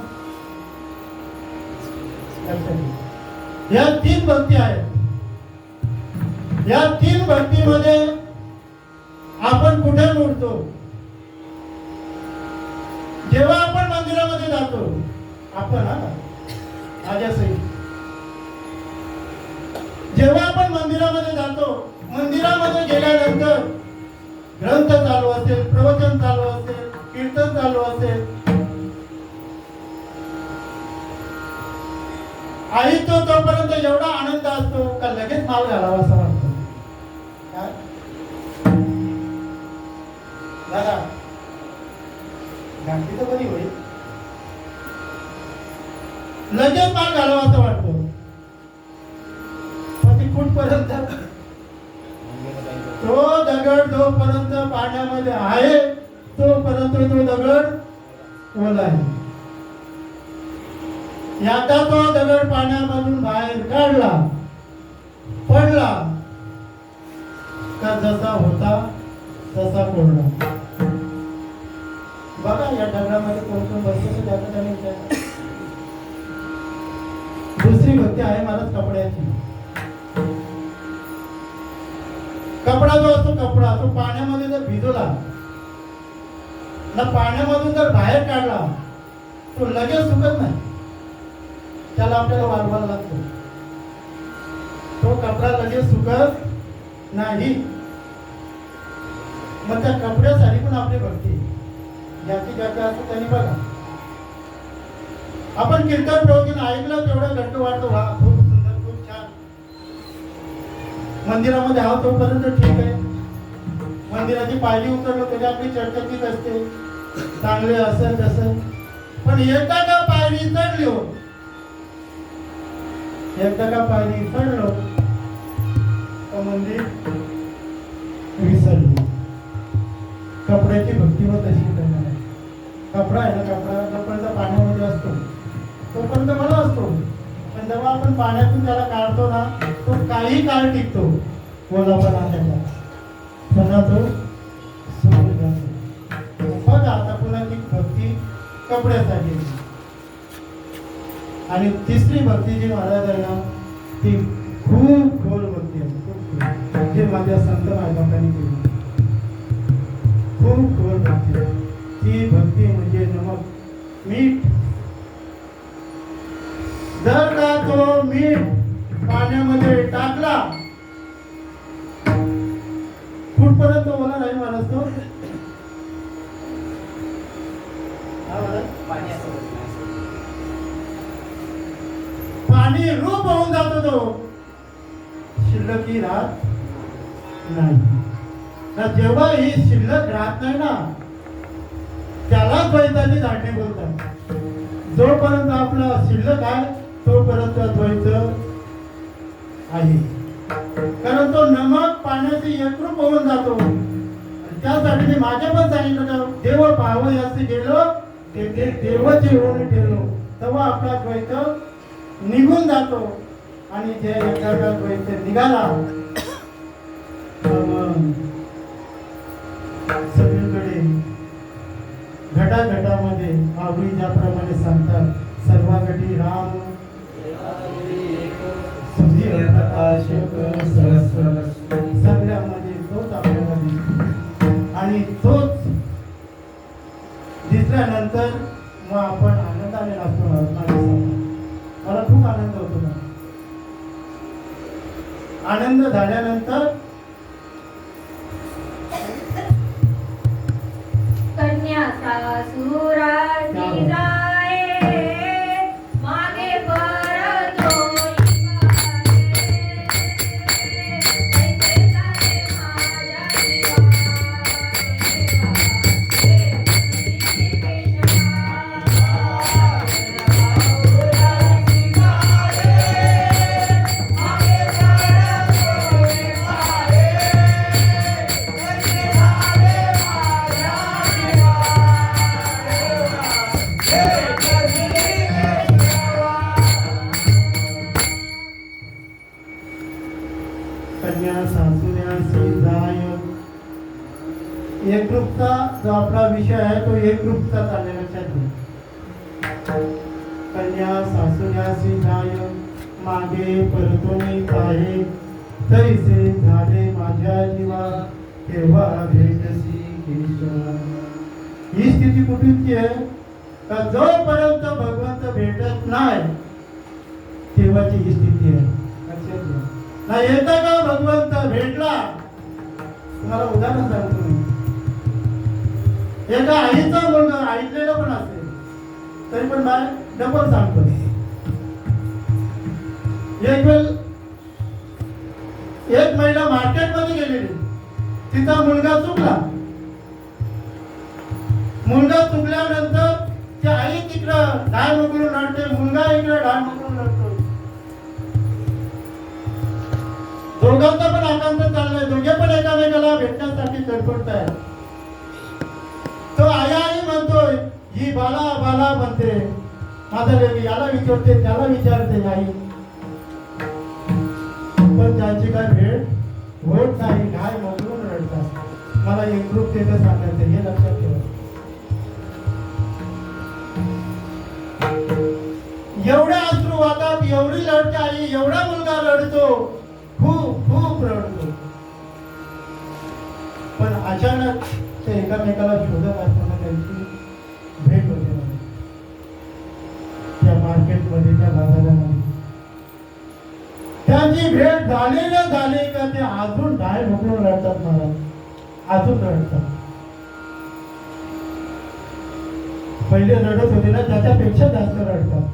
S1: या 3 भक्ती आहेत. या 3 भक्तीमध्ये आपण कुठे मोडतो. जेव्हा आपण मंदिरामध्ये जातो, आपण माझ्यासही जेव्हा आपण मंदिरामध्ये जातो, मंदिरामध्ये गेल्यानंतर ग्रंथ चालू असेल, प्रवचन चालू असेल, कीर्तन चालू असेल, आई तो तोपर्यंत एवढा आनंद असतो का लगेच माल घालावा असं वाटतं. दादा घातली तर बरी होईल, लगेच माल घालावा असं वाटतो. पण ती कुठपर्यंत, तो दगड जोपर्यंत पाण्यामध्ये आहे तोपर्यंत तो दगड ओला आहे. याचा तो दगड पाण्यामधून बाहेर काढला, पडला का जसा होता तसा पडला. बघा या दगडामध्ये कोण बसतो त्याचा त्याने विचार. दुसरी भक्ती आहे महाराज कपड्याची. कपडा जो असतो, कपडा तो पाण्यामध्ये जर भिजवला ना, पाण्यामधून जर बाहेर काढला तो लगेच सुकत नाही. त्याला आपल्याला वाळवायला लागतो. तो कपडा लगेच सुकत नाही. मग त्या कपड्यासाठी पण आपली भक्ती ज्याची ज्याची असतो त्यांनी बघा. आपण कीर्तन प्रवचन ऐकलं तेवढं घट्ट वाटतं. वा खूप सुंदर, खूप छान. मंदिरामध्ये आहोत तोपर्यंत ठीक आहे. मंदिराची पायरी उतरलो तरी आपली चटचटीत असते, चांगले असेल तसं. पण एकदा का पायरी चढलो, एकदा का पायरी चढलो तर मंदिर विसरलो. कपड्याची भक्ती व तशी करणार आहे. कपडा आहे ना, कपडा जोपर्यंत पाण्यामध्ये असतो तोपर्यंत मला असतो. पण जेव्हा आपण पाण्यातून त्याला काढतो ना, तो काही काळ टिकतो. ओलापणा त्याचा पुन्हा तो सोडून जातो. बघा आता पुन्हा ती भक्ती कपड्यासाठी. आणि तिसरी भक्ती जी महाराज आहे ना, ती खूप खोल भक्ती आहे. जे माझ्या संत मायबापांनी केली खूप खोल भक्ती आहे. ती भक्ती म्हणजे नमक, मीठ, जर का तो मीठ पाण्यामध्ये टाकला कुठपर्यंत ओला नाही माणूस तो पाणी रूप होऊन जातो तो शिल्लकी राहत नाही तर जेव्हा ही शिल्लक राहत नाही ना त्याला द्वैताची धाडणे बोलतात जोपर्यंत आपला शिल्लक आहे तोपर्यंत द्वैत आहे कारण तो नमक पाण्याची एकरूप होऊन जातो त्यासाठी मी माझ्या पण सांगितलं देव पाहावं याचे गेलो तेथे देवच येऊन ठेवलो तेव्हा आपला द्वैत निघून जातो आणि जे एखादा द्वैत निघाला सगळीकडे घटाघटामध्ये आवडी ज्याप्रमाणे सांगतात सर्वागटी राम सुधीर प्रकाशक सरस्वत सगळ्यामध्ये तोच आपल्याला दिसतो आणि तोच दिसल्यानंतर मग आपण आनंदाने लागतो मला खूप आनंद होतो ना आनंद झाल्यानंतर
S4: कन्या सासुराची जाये मागे परतो
S1: कन्या सासुऱ्यासी जाय एकरूपता जो आपला विषय आहे तो एकरूपता चालल्या लक्षात घ्या कन्या सासुऱ्यासी जाय मागे परतोनी पाहे तैसे झाले माझ्या जीवा केव्हा भेटसी केशवा ही स्थिती कुठूनची आहे का जोपर्यंत भगवंत भेटत नाही तेव्हाची ही स्थिती आहे लक्षात घ्या नाही येता का भगवंत भेटला तुम्हाला उदाहरण सांगतो मी एका आईचा मुलगा ऐकलेलं पण असेल तरी पण बाय डबल सांगतो एक महिला मार्केटमध्ये गेलेली तिचा मुलगा चुकल्यानंतर ती आई तिकडं ढाल उघडून रडते मुलगा इकडे ढाल उघडून रडतो दोघांचा पण आकांत चाललाय दोघे पण एकामेकाला भेटण्यासाठी तडफडताय तो आई म्हणतोय ही बाला बाला म्हणते माझा लेकी याला विचारते त्याला विचारते आई पण त्यांची काय भेट होत नाही काय मोकळून रडतात मला एकरूपतेचं सांगायचं हे लक्षात ठेवा एवढे अश्रू वाहतात एवढी रडते आई एवढा मुलगा रडतो खूप खूप रडतो पण अचानक ते एकामेकाला शोधत असताना त्यांची भेट होते त्या मार्केटमध्ये त्या बाजारामध्ये त्यांची भेट झाली का ते अजून डाय मोकळून रडतात मला अजून रडतात पहिले रडत होते ना त्याच्यापेक्षा जास्त रडतात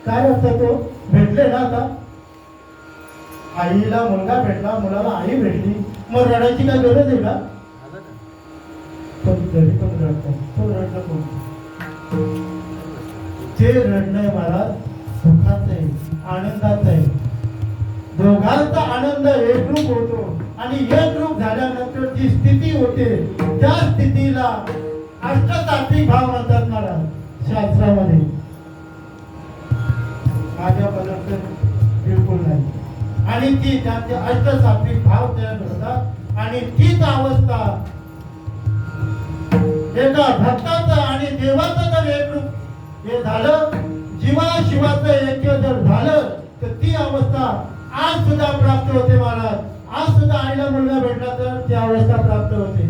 S1: काय असतं तो भेटले ना आता आईला मुलगा भेटला मुलाला आई भेटली मग रडायची काय गरज आहे का पण तरी पण रडतात तो रडणं कोणतं ते रडणं मला सुखाचं आहे आनंदाचं आहे दोघांचा आनंद एकरूप होतो आणि एकरूप झाल्यानंतर जी स्थिती होते त्या स्थितीला अष्टसात्विक भाव म्हणतात मला शास्त्रामध्ये माझ्यापर्यंत बिलकुल नाही आणि ती त्यांचे अष्टसात्विक भाव तयार होतात आणि तीच अवस्था एका भक्ताचं आणि देवाचं जर एकरूप हे झालं जीवा शिवाचं ऐक्य जर झालं तर ती अवस्था आज सुद्धा प्राप्त होते महाराज आज सुद्धा आईला मुलगा भेटला तर ती अवस्था प्राप्त होते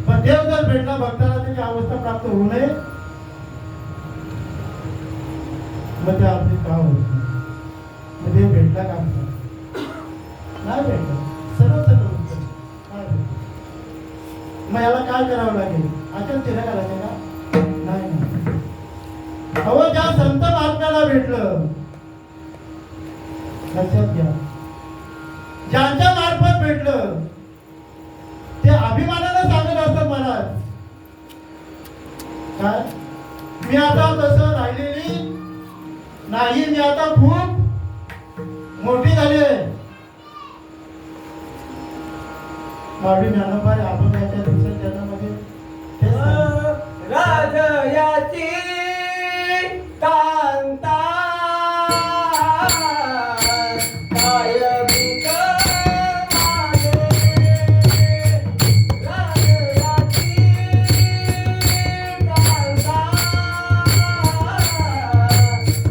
S1: पण देव जर भेटला भक्ताला त्याची अवस्था प्राप्त होऊ नये मग ते आपली का होत नाही. मग ते भेटला का आपला नाही भेटलं. सर्व सर्व उत्तर नाही भेटलं. मग याला काय करावं लागेल? आता तिला करायचं का? नाही नाही. अहो ज्या संत महात्म्याला भेटलं, लक्षात घ्या, ज्यांच्या मार्फत भेटलं ते अभिमानानं सांगत असतात महाराज काय मी आता तसं राहिलेली नाही, मी आता खूप मोठी झाली आहे. मावळी ज्ञानोबा आपण याच्या दुसऱ्या जन्मामध्ये हे सांगितलं.
S2: राजयाची कांता काय भीक मागे. राजयाची कांता काय भीक मागे.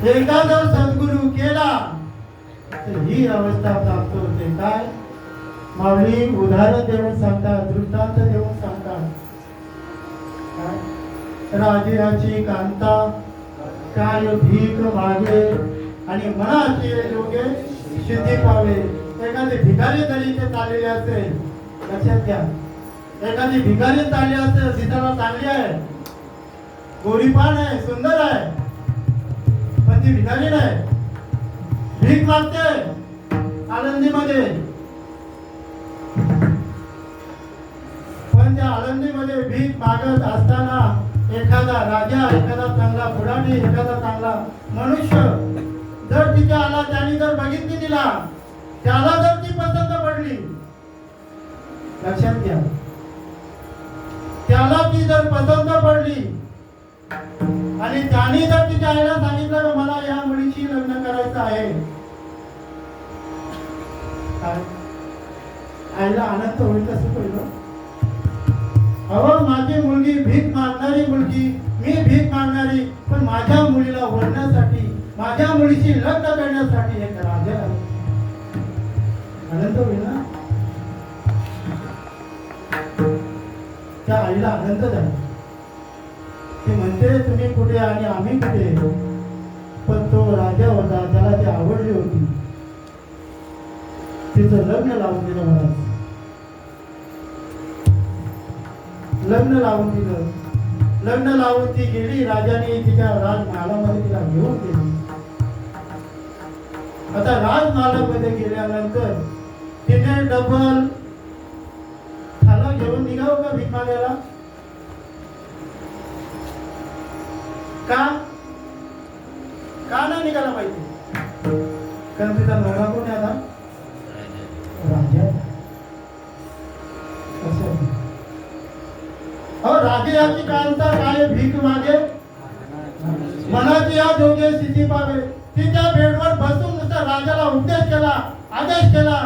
S1: एकदा जर सद्गुरू केला तर ही अवस्था प्राप्त होते. काय माऊली उदाहरण देऊन सांगतात, दृष्टांत देऊन सांगतात. काय राजयाची कांता काय भीक मागे आणि मनाची योगे सिद्धी पावे. एखादी भिकारी जरी ते चाललेले असेल, लक्षात घ्या, एखादी भिकारी चालली असेल, दिसायला चांगली आहे, गोरीपान आहे, सुंदर आहे, पण ती भिकारी नाही, भीक मागते आनंदीमध्ये. पण त्या आनंदीमध्ये भीक मागत असताना एखादा राजा, एखादा चांगला पुढारी, एखादा चांगला मनुष्य जर तिथे आला, त्याने जर बघितली तिला, त्याला जर ती पसंत पडली, लक्षात घ्या, त्याला ती जर पसंत पडली आणि त्याने जर तिच्या आईला सांगितलं की मला या मुलीशी लग्न करायचं आहे, काय आईला आनंद होईल कसं पहिलं? अहो माझी मुलगी भीक मागणारी मुलगी, मी भीक मागणारी, पण माझ्या मुलीला वळण्यासाठी, माझ्या मुलीशी लग्न करण्यासाठी एक राजा आहे. आनंद होईल ना? त्या आईला आनंद झाला. ती म्हणते तुम्ही कुठे आणि आम्ही कुठे, पण तो राजा होता, त्याला ती आवडली होती, तिचं लग्न लावून दिलं. मला लग्न लावून दिलं. लग्न लावून ती गेली, राजाने तिच्या राजमहालामध्ये तिला घेऊन गेली. आता राजमहालामध्ये गेल्यानंतर तिने डबल थाला घेऊन निघावं का भीक मागायला? का नाही निघाला पाहिजे? कारण तिचा नवरा कोण आहे आता? राजा. राजे याची कांता काय भीक मागे, मनाची या जोगे स्थिती पावे. तिच्या बेडवर बसून नुसता राजाला उपदेश केला, आदेश केला,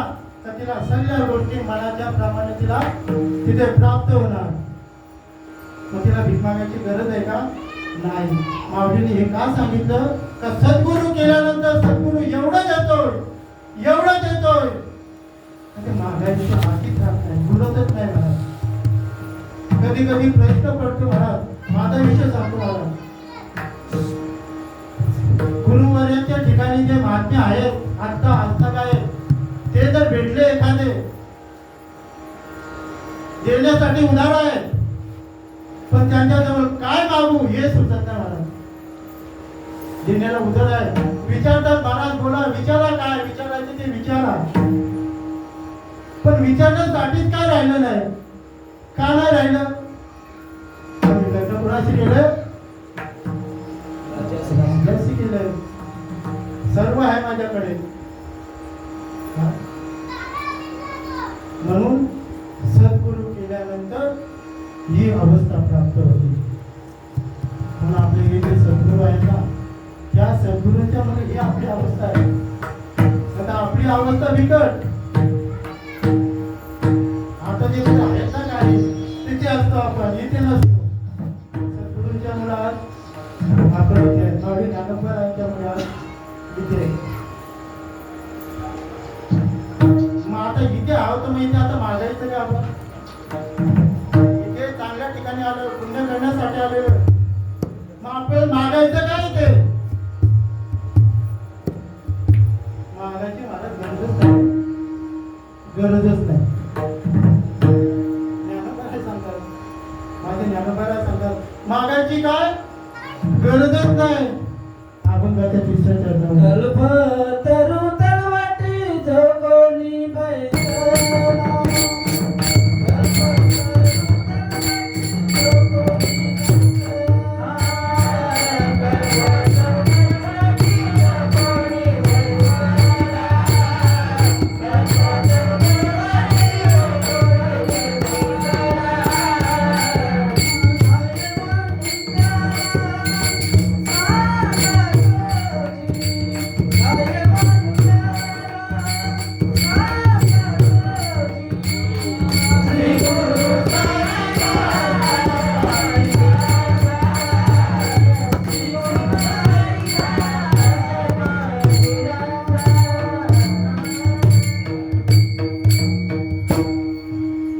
S1: तर तिला सगळ्या गोष्टी मनाच्या प्रमाणे तिला तिथे प्राप्त होणार. मग तिला भीक मागायची गरज आहे का? नाही. माऊलीने हे का सांगितलं? का सद्गुरू केल्यानंतर सद्गुरू एवढं देतोय, एवढं देतोय, मागायची बाकीच राहत नाही, बोलतच नाही. मला कधी कधी प्रश्न पडतो महाराज, माझा विषय सांगतो महाराज, गुरुवर्यांच्या ठिकाणी जे महात्मे आहेत, आता हस्तक आहेत, ते जर भेटले एखादे देण्यासाठी उदार आहेत, पण त्यांच्याजवळ काय मागू हे सुचत नाही महाराज. जिन्याला उदर आहे. विचारतात महाराज बोला, विचारा काय विचारायचं ते विचारा. पण विचारण्यासाठीच काय राहिलं नाही? का नाही राहिलं? आम्ही लग्न कुणाशी केलं? राजाशी केलं. सर्व आहे माझ्याकडे. हा? म्हणून सद्गुरू केल्यानंतर ही अवस्था प्राप्त होती. म्हणून आपले हे जे सद्गुरू आहेत ना, त्या सद्गुरूंच्या मुळे ही आपली अवस्था आहे. आता आपली अवस्था बिकट. आता जे आहेत ना काही तिथे असतो आपण, इथे नसतो. सद्गुरूंच्या मुळात आपण इथे नवीन ज्ञानोबांच्या मुळात इथे. मग आता इथे आहोत, मग इथे आता मागायचं का आपण? इथे चांगल्या ठिकाणी आलो, पुण्य करण्यासाठी आलेलो. मग आपण मागायचं काय इथे? मागायची मला गरजच नाही. गरजच नाही. ज्ञानोबा काय सांगतात? माझे ज्ञानोबा काय सांगतात? मागायची काय गरजच नाही. आपण काय त्या तिसऱ्या चरणावर
S2: कल्पतरू तळवाटी जोगोनी बैसला.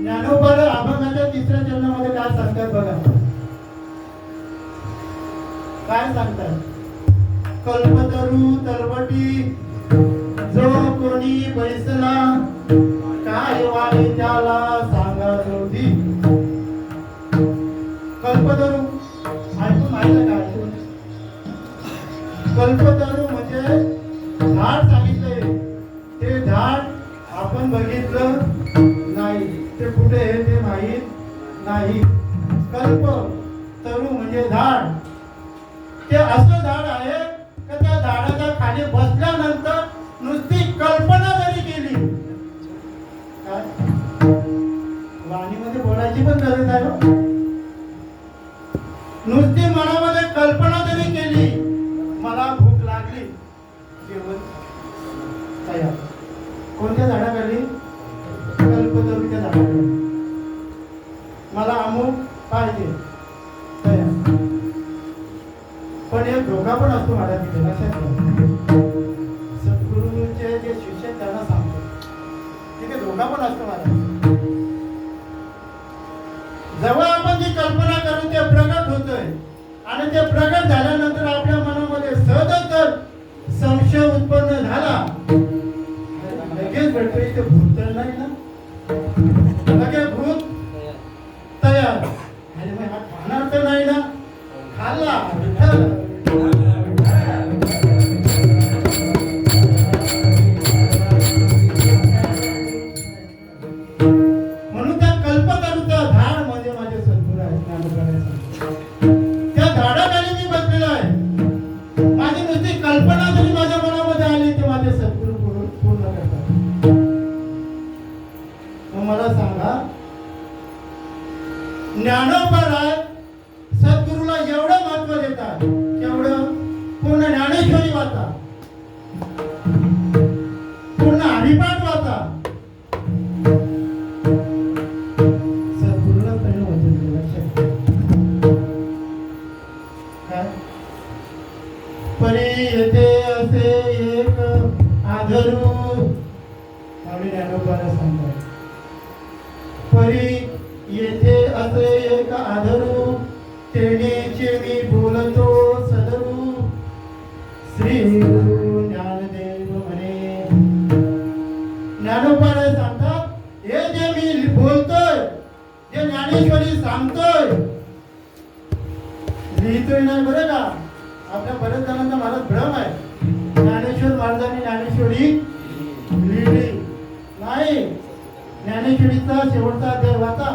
S1: ज्ञानोबाला अभंगाच्या तिसऱ्या चरणामध्ये काय सांगतात बघा. काय सांगतात? कल्पतरू तलवटी जो कोणी बैसला, काय वाणी त्याला सांगा जोडी. कल्पतरू ऐकून माहिती का? कल्पतरू म्हणजे झाड सांगितलंय. ते झाड आपण बघितलं नाही, ते कुठे आहे ते माहीत नाही. कल्प तरू म्हणजे झाड. ते असं झाड आहे की त्या झाडाच्या खाली बसल्यानंतर नुसती कल्पना जरी केली, काय वाणीमध्ये बोलायची पण गरज आहे हो. नुसती मनामध्ये कल्पना जरी केली, मला भूक लागली, जेवण तयार. कोणत्या झाडाखाली? कल्पतरूच्या झाडाखाली. मला अमुक पाहिजे, तयार. पण एक धोका पण असतो माझ्या तिथे, लक्षात घ्या. सद्गुरूचे जे शिष्य आहेत त्यांना सांगतो, तिथे धोका पण असतो माझा. जेव्हा आपण जी कल्पना करू ते प्रगट होतोय, आणि ते प्रगट झाल्यानंतर आपल्या मनामध्ये सहजच जर संशय उत्पन्न झाला, लगेच भेटतो इथे भूत तर नाही ना, लगेच भूत तयार. आणि मग हा खाणार तर नाही ना, खाल्ला विठ्ठल. म्हणून त्या कल्पतरूचा झाड म्हणजे माझे सद्गुरू आहेत. त्या झाडाखाली मी बसलेलो आहे. माझी नुसती कल्पना जरी माझ्या मनामध्ये आली तर माझे सद्गुरू पूर्ण करतात. मग मला सांगा, ज्ञानोबा सद्गुरूला एवढं महत्व देतात, केवढं? पूर्ण ज्ञानेश्वरी वाचा, पूर्ण हरिपाठ वाचा. सद्गुरूला पहिलं वचन दिलं, लक्षात घ्या. काय? परी येथे असे एक आधरू, आम्ही ज्ञानोबाला सांगतात. परी येथे असे एक आधरू, तेनेचे मी बोलतो सदरू. श्री गुरु ज्ञानदेव म्हणे. ज्ञानोबाला सांगतात, हे जे मी बोलतोय, जे ज्ञानेश्वरी सांगतोय, लिहितोय नाही बरं का, आपल्या बऱ्याच जणांचा मला भ्रम आहे ज्ञानेश्वर महाराजांनी ज्ञानेश्वरी लिहिली नाही. ज्ञानेश्वरीचा शेवटचा अध्याय वाचा.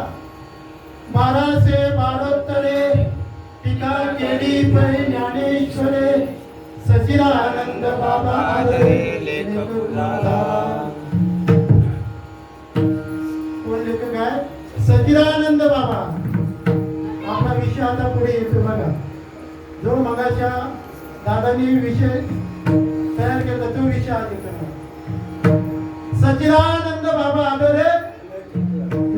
S1: 1272 टीका केली पै ज्ञानेश्वरे सचिदानंद बाबा आदरे लेखक माझा. कोण लेखक आहे? सचिदानंद बाबा. आपला विषय आता पुढे येतो बघा. जो मगाच्या दादानी विषय तयार केला तो विषय आज येतो. सचिदानंद बाबा आदरे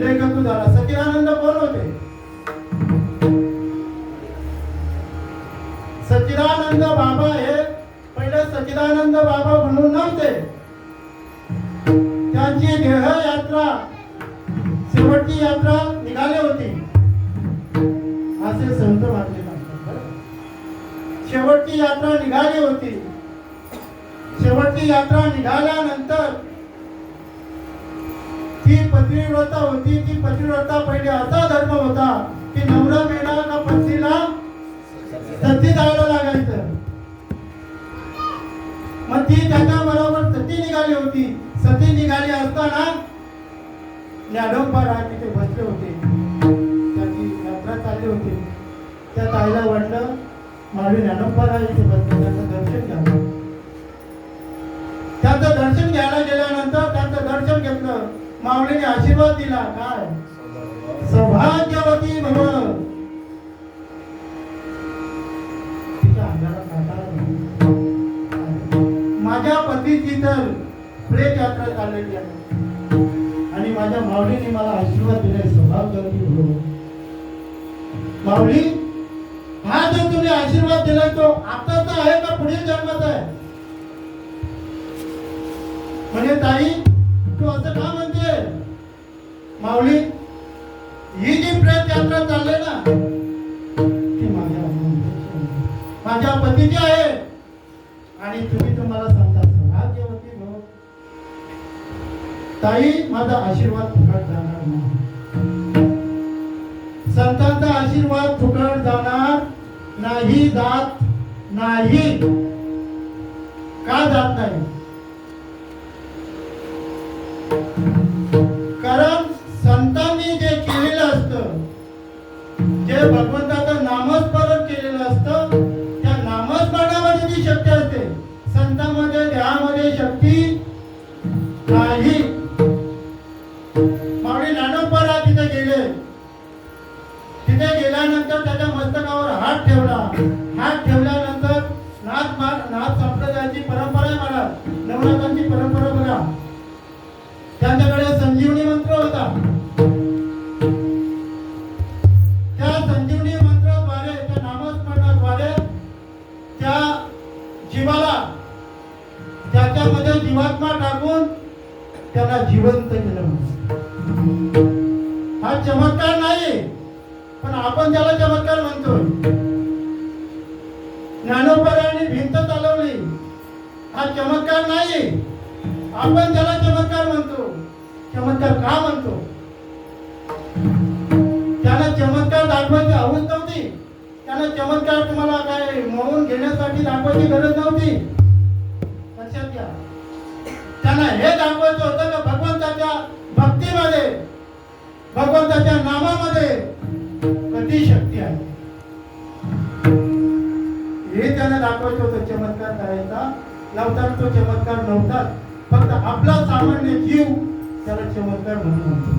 S1: लेखक झाला. सचिदानंद कोण होते? सचिदानंद बाबा हे पहिले सचिदानंद बाबा म्हणून नव्हते. त्यांची देह यात्रा शेवटची यात्रा निघाली होती असे संत म्हटले जातात. शेवटची यात्रा निघाली होती. शेवटची यात्रा निघाल्यानंतर ती पतिव्रता होती. ती पतिव्रता पहिले असा धर्म होता की नवरा मेला का पत्नीला सती जायला लागायचं. मग ती त्याच्या बरोबर सती निघाली होती. सती निघाली असताना ज्ञानोबा तिथे बसले होते. त्याची यात्रा चालली होती. त्या ताईला वाटलं माझे ज्ञानोबा इथे बसले, त्याचं दर्शन घ्यावं. त्याचं दर्शन घ्यायला गेल्यानंतर त्यांचं दर्शन घेतलं. माऊलीने आशीर्वाद दिला. काय? सौभाग्यवती भव. तिच्या अंगाला काटा आला. माझ्या पतीची तर प्रेत यात्रा चाललेली आहे आणि माझ्या माऊलीने मला आशीर्वाद दिले. सौभाग्यवती भव. माऊली, हा जो तुम्ही आशीर्वाद दिलाय तो आताचा आहे का पुढील जन्माचा आहे? म्हणजे ताई तू असं का म्हणते? माऊली, ही जी प्रेत यात्रा चालली ना ती माझ्या पतीची आहे आणि तुम्ही तुम्हाला सांगता सौभाग्यवती भव. ताई, माझा आशीर्वाद फुकट जाणार नाही. संतांचा आशीर्वाद फुकट जाणार नाही. जात नाही. का जात नाही? कारण संतांनी जे केलेलं असतं, जे भगवंताचं नामस्मरण केलेलं असतं, त्या नामस्मरणामध्ये जी शक्ती असते, संतांमध्ये देहामध्ये शक्ती नाही. माऊली ज्ञानोबा तिथे गेले. तिथे गेल्यानंतर त्याच्या मस्तकावर हात ठेवला. हात ठेवल्यानंतर नाथ संप्रदायाची परंपरा आहे. मला नवनाथांची परंपरा बघा. त्यांच्याकडे संजीवनी मंत्र होता. त्या संजीवनी मंत्राद्वारे, त्या नामस्मरणाद्वारे त्या जीवाला त्याच्यामध्ये जीवात्मा टाकून त्याला जिवंत केलं. हा चमत्कार नाही, पण आपण त्याला चमत्कार म्हणतोय. ज्ञानोबांनी भिंत चालवली, हा चमत्कार नाही, आपण त्याला चमत्कार म्हणतो. चमत्कार का म्हणतो? त्याला चमत्कार दाखवायची हौस नव्हती. त्याला चमत्कार तुम्हाला काय मोहून घेण्यासाठी दाखवायची गरज नव्हती. लक्षात घ्या. त्यांना हे दाखवायचं होतं की भगवंताच्या भक्तीमध्ये, भगवंताच्या नामामध्ये कधी शक्ती आहे हे त्यांना दाखवायचं होतं. चमत्कार करायचा नव्हता. तो चमत्कार नव्हता. फक्त आपला सामान्य जीव त्याला चमत्कार म्हणून म्हणतो.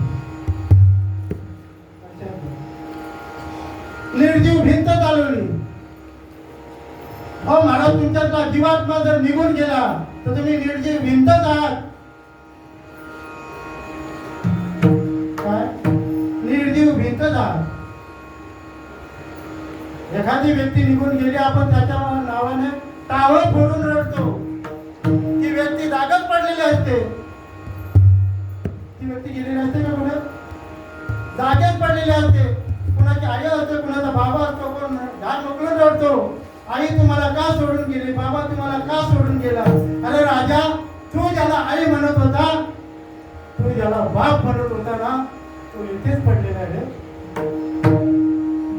S1: निर्जीव भिंत चालवली. हो महाराज, तुमच्यातला जीवात्मा जर निघून गेला तर तुम्ही निर्जीव भिंतच आहात. काय? निर्जीव भिंतच आहात. एखादी व्यक्ती निघून गेली, आपण त्याच्या नावाने टावर फोडून रडतो. ती व्यक्ती जागच पडलेली असते. ती व्यक्ती गेलेली असते का कुठे? जागेच पडलेली असते. कुणाची आई असते, कुणाचा बाबा असतो, कोण धान मोकळून रडतो. आई तुम्हाला का सोडून गेली? बाबा तुम्हाला का सोडून गेला? अरे राजा, तू ज्याला आई म्हणत होता, तू ज्याला बाप म्हणत होता ना, तो इथेच पडलेला आहे.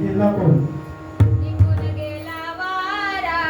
S1: गेला कोण?
S4: निघून गेला वारा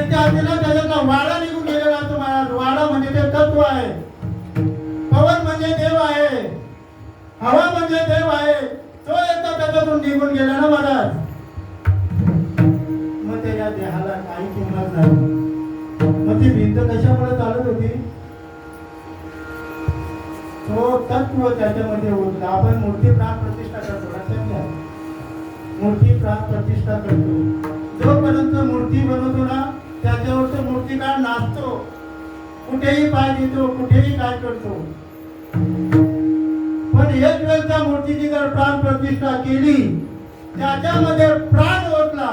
S1: व्यक्ती असते ना त्याच्यातला वाडा निघून गेलेला असतो महाराज. वाडा म्हणजे ते तत्व आहे. पवन म्हणजे देव आहे. हवा म्हणजे देव आहे. तो एकदा त्याच्यातून निघून गेला ना महाराज, मग त्याच्या देहाला काही किंमत नाही. मग ती भिंत कशामुळे चालत होती? तो तत्व त्याच्यामध्ये होता. आपण मूर्ती प्राण प्रतिष्ठा करतो, लक्षात घ्या. मूर्ती प्राण प्रतिष्ठा करतो. जोपर्यंत मूर्ती बनवतो ना त्याच्यावर तो मूर्तिकार नाचतो, कुठेही पाय देतो, कुठेही काय करतो. पण एक वेळ त्या मूर्तीची जर प्राण प्रतिष्ठा केली, त्याच्यामध्ये प्राण ओतला,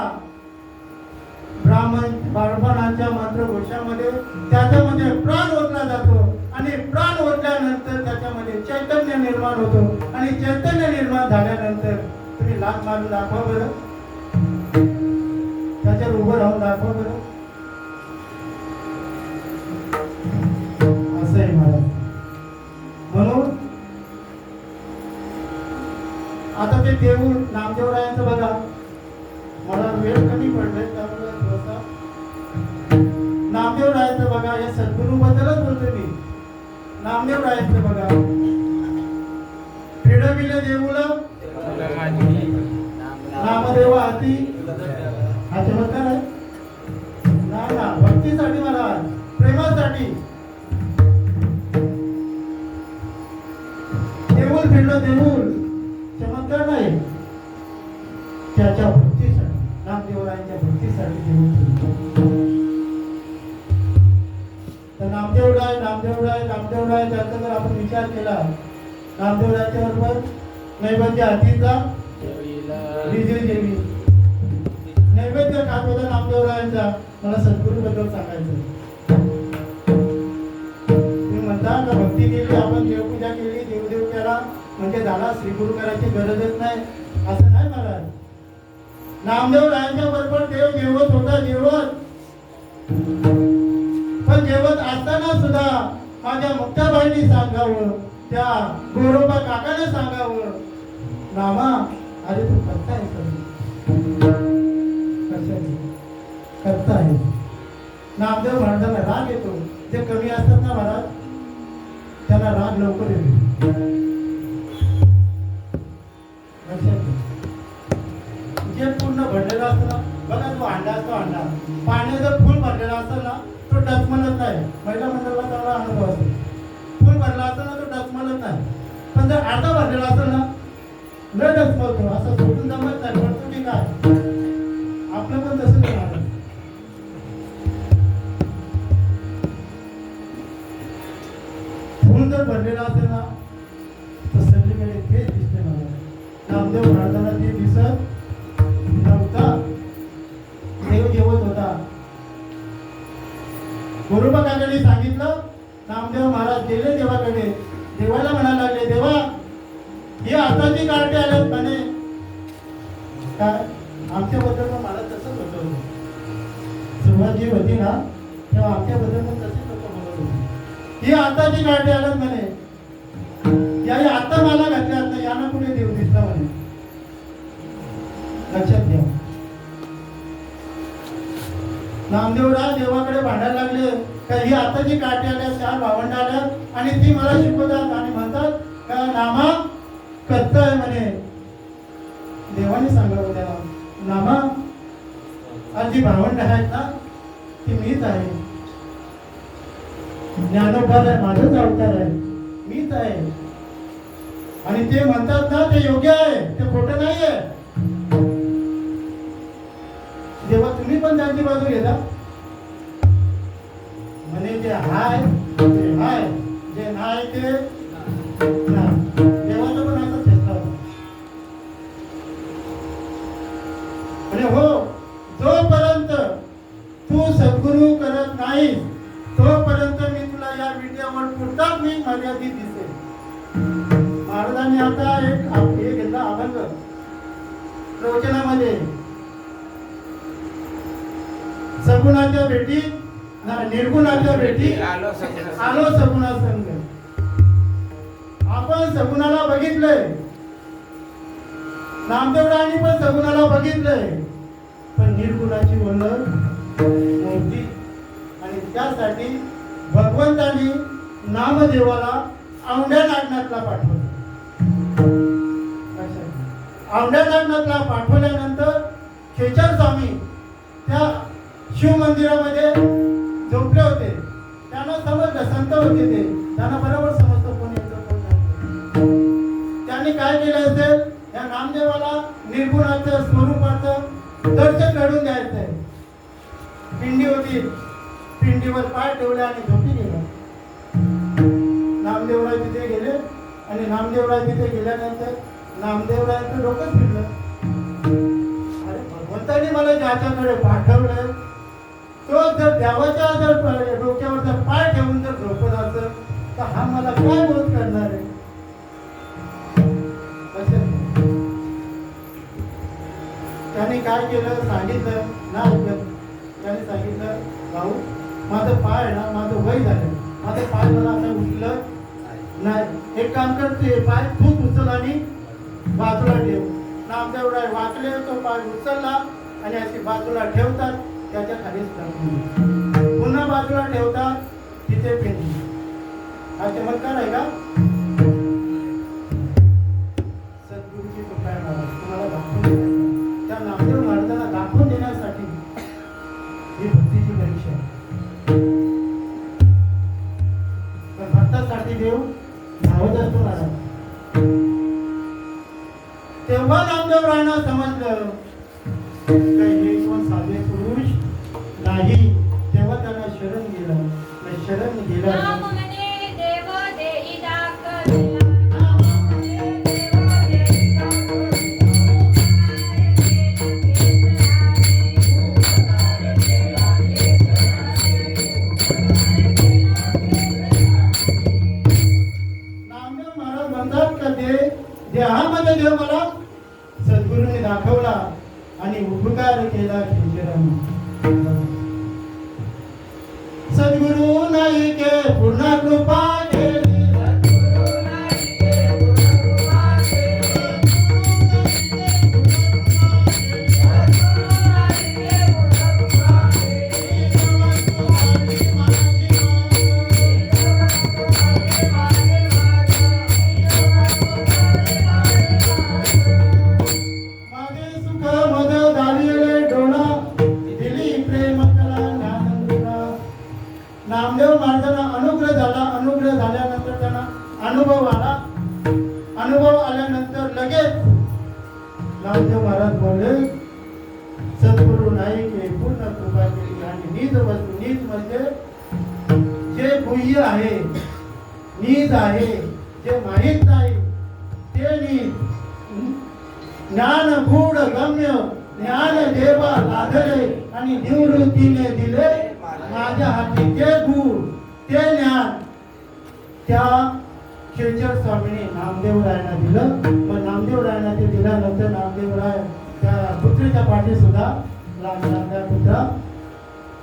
S1: ब्राह्मणांच्या मंत्रघोषामध्ये त्याच्यामध्ये प्राण ओतला जातो आणि प्राण ओतल्यानंतर त्याच्यामध्ये चैतन्य निर्माण होतो. आणि चैतन्य निर्माण झाल्यानंतर तुम्ही लाथ मारून दाखवा बरं, त्याच्यावर उभं राहून दाखवा बरं. असं आहे महाराज. म्हणून आता ते देऊळ नामदेवरायांचं बघा, मला वेळ कमी पडले त्यामुळे थोडासा नामदेवरायांचं बघा. या सद्गुरू बद्दलच बोलतो मी. नामदेवरायांचं बघा, क्रीडविले देऊला नामदेव हाती. हा चमत्कार आहे ना, भक्तीसाठी महाराज, प्रेमासाठी. देऊळ फिरलं, देऊळ चमत्कार नाही, त्याच्या भक्तीसाठी, नामदेवरायांच्या भक्तीसाठी देऊळ फिरलं. तर नामदेवराय नामदेवराय नामदेवराय त्याचा जर आपण विचार केला, नामदेवरायाच्या बरोबर नैवेद्य हातीचा देवी नैवेद्य खात होता नामदेवरायांचा. मला सद्गुरू बद्दल सांगायचं. तुम्ही म्हणता का भक्ती केली, आपण देवपूजा केली, देवदेव केला म्हणजे झाला, श्रीगुरु करायची गरजच नाही, असं नाही महाराज. नामदेवरायांच्या बरोबर देव जेवत होता, जेवत. पण जेवत असताना सुद्धा माझ्या मुक्ताबाईंनी सांगावं, त्या गोरोबा काकाने सांगावं, नामा अरे तू करता आहे करता आहे. नामदेव महाराजांना राग येतो. जे कमी असतात ना महाराज, त्यांना राग लवकर येतो. जे पूर्ण भरलेला असतं ना, बघा तो अंडा असतो, अंडा पाण्यात जर फुल भरलेला असतं ना तो डचमलत नाही. महिला मंडळाला चांगला अनुभव असतो. फुल भरला असतो ना तो डचमलत नाही. पण जर अर्धा भरलेला असेल ना न डचमलतो, असं सोडून जमत नाही. पडतो की काय? आपलं पण तसं नाही महाराज. फुल जर भरलेला असेल ना तर सगळीकडे तेच दिसते मला. नामदेव महाराजांना ते दिसत नव्हता. देव जेवत होता. गोरोबा काकांनी सांगितलं, नामदेव महाराज गेले देवाकडे. देवाला म्हणायला लागले, देवा हे आताची कार्टे आल्यात म्हणे. काय आमच्याबद्दल पण मला तसंच होतं. सुरुवात जी होती ना तेव्हा आमच्याबद्दल पण तसंच होतं म्हणत होती. ही आताची कार्टे आल्यात म्हणे. या आता मला घातल्यात ना, यांना कुठे देव दिसला म्हणे. लक्षात घ्या. नामदेवराव देवाकडे भांडायला लागले का ही आताची काठी आल्या, 4 भावंड आल्या आणि ती मला शिकवतात आणि म्हणतात का नामा करत आहे म्हणे. देवाने सांगावं त्याला, नामा आज जी भावंड आहेत ना ती मीच आहे. ज्ञानोबार आहे, माझंच अवतार आहे, मीच आहे. आणि ते म्हणतात ना ते योग्य आहे, ते खोटं नाही आहे. जेव्हा तुम्ही पण त्यांची बाजू घेता म्हणे, जे हाय ते हाय, जे नाही ते नाही. देवाचं पण असंच घेतलं. म्हणजे हो, जोपर्यंत तू सद्गुरू करत नाही तोपर्यंत मी तुला या विड्यावर पुरताच मी मर्यादित दिसेल. महाराजांनी आता एक हे घेतला अभंग प्रवचनामध्ये, सगुणाच्या भेटी निर्गुणाच्या भेटी आलो सगुणा संग. आपण सगुणाला बघितलंय, नामदेवरायांनी पण सगुणाला बघितलंय, पण निर्गुणाची ओळख नव्हती. सांगण्यासाठी भगवंताने नामदेवाला औंढ्या नागनाथला पाठवलं. औंढ्या नागनाथला पाठवल्यानंतर खेचर स्वामी त्या शिव मंदिरामध्ये झोपले होते. त्यांना समजलं, संत होते ते, त्यांना बरोबर समजतं कोण येतं कोण नाही. त्यांनी काय केलं असेल, या नामदेवाला निर्गुणाचं स्वरूपाचं दर्शन घडून द्यायचंय. पिंडी होती, पिंडीवर पाय ठेवले आणि झोपी गेला. नामदेवराय तिथे गेले आणि नामदेवराय तिथे गेल्यानंतर नामदेवरायांचं डोकं फिरलं. अरे भगवंताने मला ज्याच्याकडे पाठवलंय तो जर देवाच्या जर डोक्यावर जर पाय ठेवून जर झोपत असेल तर हा मला काय बोध करणार आहे. त्याने काय केलं, सांगितलं ना ऐकत. त्याने सांगितलं, भाऊ माझं पाय आहे ना, माझं वय झालं, माझं पाय मला आता उचलं नाही. एक काम करते, पाय खूप उचल आणि बाजूला ठेव. नामदेवराय वाचले, तो पाय उचलला आणि अशी बाजूला ठेवतात, त्याच्या खालीच टाकून पुन्हा बाजूला ठेवतात, तिथे पेंडी. हा चमत्कार आहे का? सद्गुरूची कृपा आहे महाराज, तुम्हाला दाखवून देण्यासाठी, त्या नामदेव महाराजांना दाखवून देण्यासाठी ही भक्तीची परीक्षा आहे. पण भक्तासाठी देव धावत असतो महाराज. तेव्हा नामदेवरायांना समजलं हे कोण साधे पुरुष नाही. तेव्हा त्यांना शरण गेलं. शरण गेला
S4: नाम म्हणे देव देई दाखविला, नाम म्हणे देव देई दाखविला,
S1: नामदेव महाराज म्हणतात का देहामध्ये देव मला सद्गुरूने दाखवला आणि उपकार केला खेचरांना. सद्गुरु नाही के पूर्ण कृपा केली,
S4: सद्गुरु नाही के पूर्ण कृपा केली, सद्गुरु नाही के पूर्ण कृपा केली,
S1: मागे सुख मद दाविले डोळा, दिली प्रेम कला ज्ञानंदुरा. नामदेव महाराजांना अनुग्रह झाला. अनुग्रह झाल्यानंतर त्यांना अनुभव आला. अनुभव आल्यानंतर लगेच नामदेव महाराज बोलले, सद्गुरु नाही की पूर्ण कृपा केली. आणि नीज वस्तू, नीज म्हणजे जे गुह्य आहे, नीज आहे, जे माहीत नाही ते नीज. ज्ञान गूढ गम्य ज्ञान देवा लादले आणि निवृत्तीने दिले माझ्या हाती ते गुण ते ज्ञान. त्या खेचर स्वामीने नामदेवरायांना दिलं. पण नामदेवरायांना ते दिल्यानंतर नामदेवराय त्या पुत्रीच्या पाठी सुद्धा लागला. त्या पुत्रा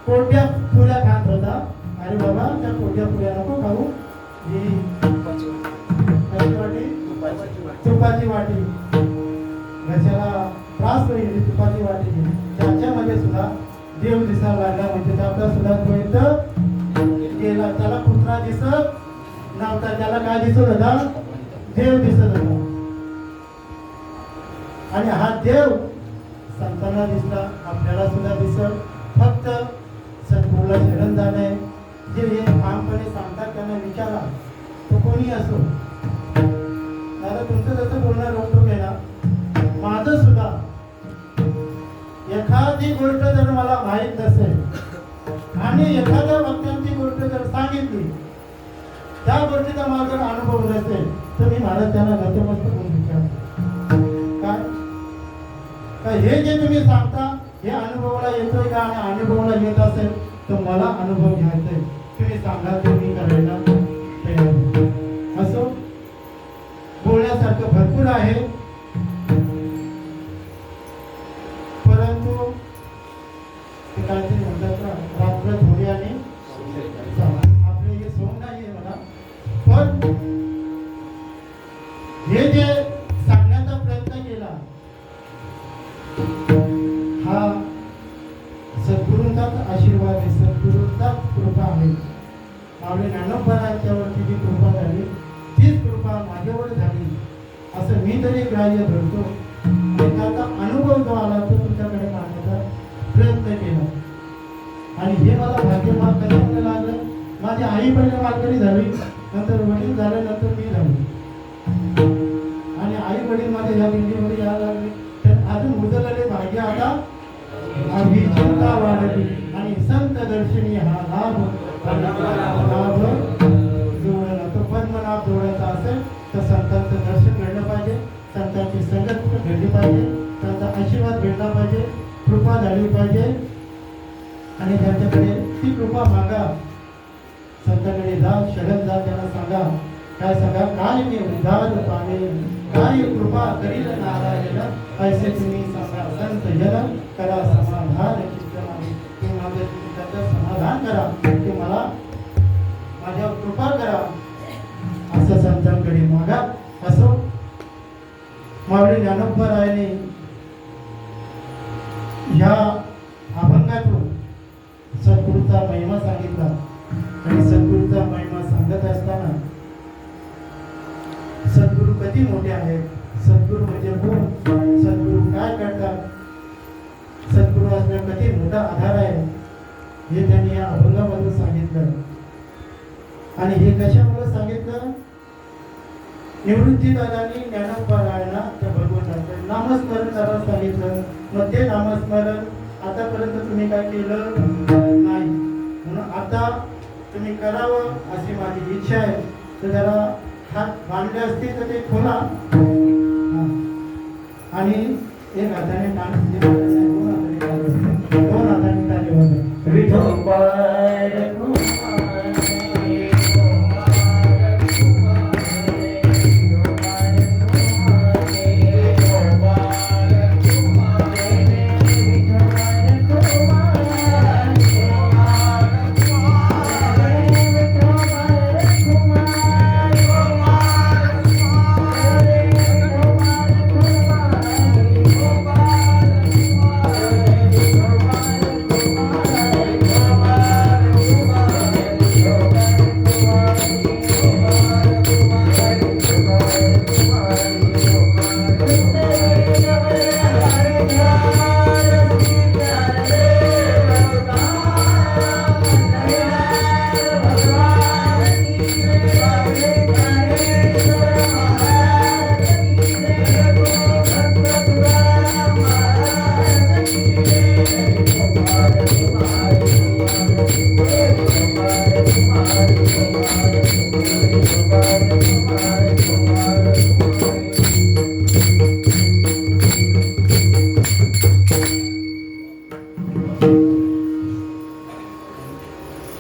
S1: कोट्या पुऱ्या खात होता. अरे बाबा, त्या कोट्या पुऱ्या नको खाऊ, ही वाटी तुपाची वाटी घशाला त्रास होईल, तुपाची वाटी घे. त्याच्यामध्ये सुद्धा देव दिसायला लागला. म्हणजे त्याचा सुद्धा द्वैत गेला. त्याला पुत्रा दिसत नव्हता, त्याला काय दिसत होता? देव दिसत होता. आणि हा देव संतांना दिसला, आपल्याला सुद्धा दिसत. फक्त सद्गुरूला शरण जाणे. जे हे ठामपणे सांगतात त्यांना विचारा, तो कोणी असो. दादा तुमचं जसं बोलणं रोखतो गेला, माझं सुद्धा एखादी गोष्ट जर मला माहीत नसेल आणि एखाद्या वक्त्यांची गोष्ट जर सांगितली, त्या गोष्टीचा मला जर अनुभव नसेल तर मी महाराज त्यांना नतमस्तक होऊन विचारतो, काय हे जे तुम्ही सांगता हे अनुभवाला येतोय का? आणि अनुभवाला येत असेल तर मला अनुभव घ्यायचा आहे. तुम्ही सांगा ते मी करायला तयार आहे. असो बोलण्यासारखं भरपूर आहे, परंतु ते काहीतरी म्हणतात ना, रात्र थोडी आणि आपले हे सोंग नाही आहे मला. पण हे जे सांगण्याचा प्रयत्न केला हा सद्गुरूंचा सद्गुरूंचाच आशीर्वाद आहे, सद्गुरूंचाच कृपा आहे. माऊली ज्ञानोबरायांच्यावरती जी कृपा झाली तीच कृपा माझ्यावर झाली असं मी तरी ग्राह्य धरतो. आणि त्याचा अनुभव जो आला तो तुमच्याकडे मांडण्याचा प्रयत्न केला. आणि हे मला भाग्य कशामुळे लागलं, माझी आई पहिले मालकरी झाली, नंतर वडील झाले, नंतर मी झालो. आणि आई वडील माझ्या या दिंडीमध्ये यायला लागले तर अजून उजळलेले भाग्य आता माझी चिंता वाढली. आणि संत दर्शनी हा लाभ जोडला. तो पद्मनाभ जोडायचा असेल तर संतांचं दर्शन घडलं पाहिजे, संतांची संगत घडली पाहिजे, त्यांचा आशीर्वाद भेटला पाहिजे, कृपा झाली पाहिजे. आणि त्यांच्याकडे ती कृपा मागा, संतांकडे जा, शरण जा, त्यांना सांगा, काय सांगा, काय मी उद्धार पावे, काय कृपा करील नारायण, ऐसे तुम्ही सांगा संत जन, करा समाधान चित्तमाने. तुम्ही माझं त्याचं समाधान करा, की मला माझ्यावर कृपा करा असं संतांकडे मागा. असो माऊली ज्ञानोबरायाने ह्या अभंगातून सद्गुरूचा महिमा सांगितला. आणि सद्गुरूचा महिमा सांगत असताना सद्गुरू कधी मोठे आहेत, सद्गुरू म्हणजे कोण, सद्गुरू काय करतात, सद्गुरू असणं कधी मोठा आधार आहे हे त्यांनी या अभंगामधून सांगितलं. आणि हे कशामुळे सांगितलं, निवृत्ती दादांनी ज्ञानोबरायांना त्या भगवंताचं नामस्मरण करायला सांगितलं. मग ते नामस्मरण आतापर्यंत तुम्ही काय केलं नाही, म्हणून आता तुम्ही करावं अशी माझी इच्छा आहे. तर जरा हात बांधले असतील तर ते खोला आणि एक हाताने टाळी, दोन हाताने टाळी वाजवा.
S2: विठोबार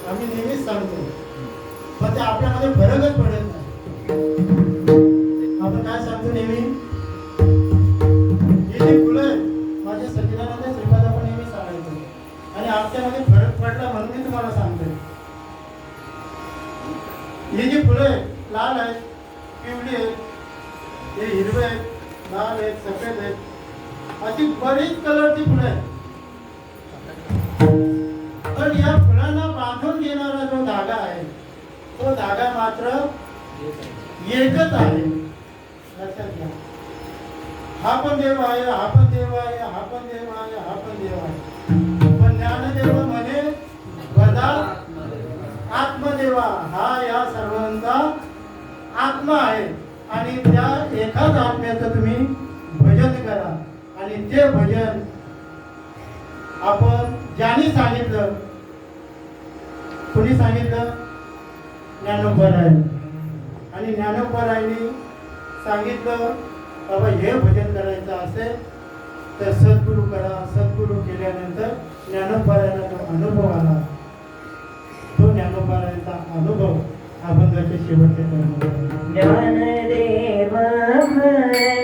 S1: आम्ही नेहमीच सांगतो, पण ते आपल्यामध्ये फरकच पडत नाही. आपण काय सांगतो नेहमी, हे जे फुलं आहेत माझ्या सच्चिदानंद श्रीपाद आपण नेहमी सांगायचो. आणि आपल्यामध्ये फरक पडला म्हणून मी तुम्हाला सांगतोय. हे जे फुलं आहेत, लाल आहेत, पिवळी आहेत, हे हिरवे आहेत, लाल आहेत, सफेद आहेत, अशी बरीच कलरची फुलं आहेत. पण या फुलांना बांधून घेणारा जो धागा आहे तो धागा मात्र एकच आहे. लक्षात घ्या, हा पण देव आहे, हा पण देव आहे, हा पण देव आहे, हा पण देव आहे. पण ज्ञानदेव म्हणे वदा आत्मदेवा, हा या सर्वांचा आत्मा आहे. आणि त्या एकाच आत्म्याचं तुम्ही भजन करा. आणि ते भजन आपण ज्याने सांगितलं, कुणी सांगितलं, ज्ञानोबराय. आणि ज्ञानोबरायांनी सांगितलं, बाबा हे भजन करायचं असेल तर सद्गुरू करा. सद्गुरू केल्यानंतर ज्ञानोबरायांना जो अनुभव आला तो ज्ञानोबरायांचा अनुभव अभंगाच्या शेवटच्या चरणावर.
S2: ज्ञानदेव म्हणे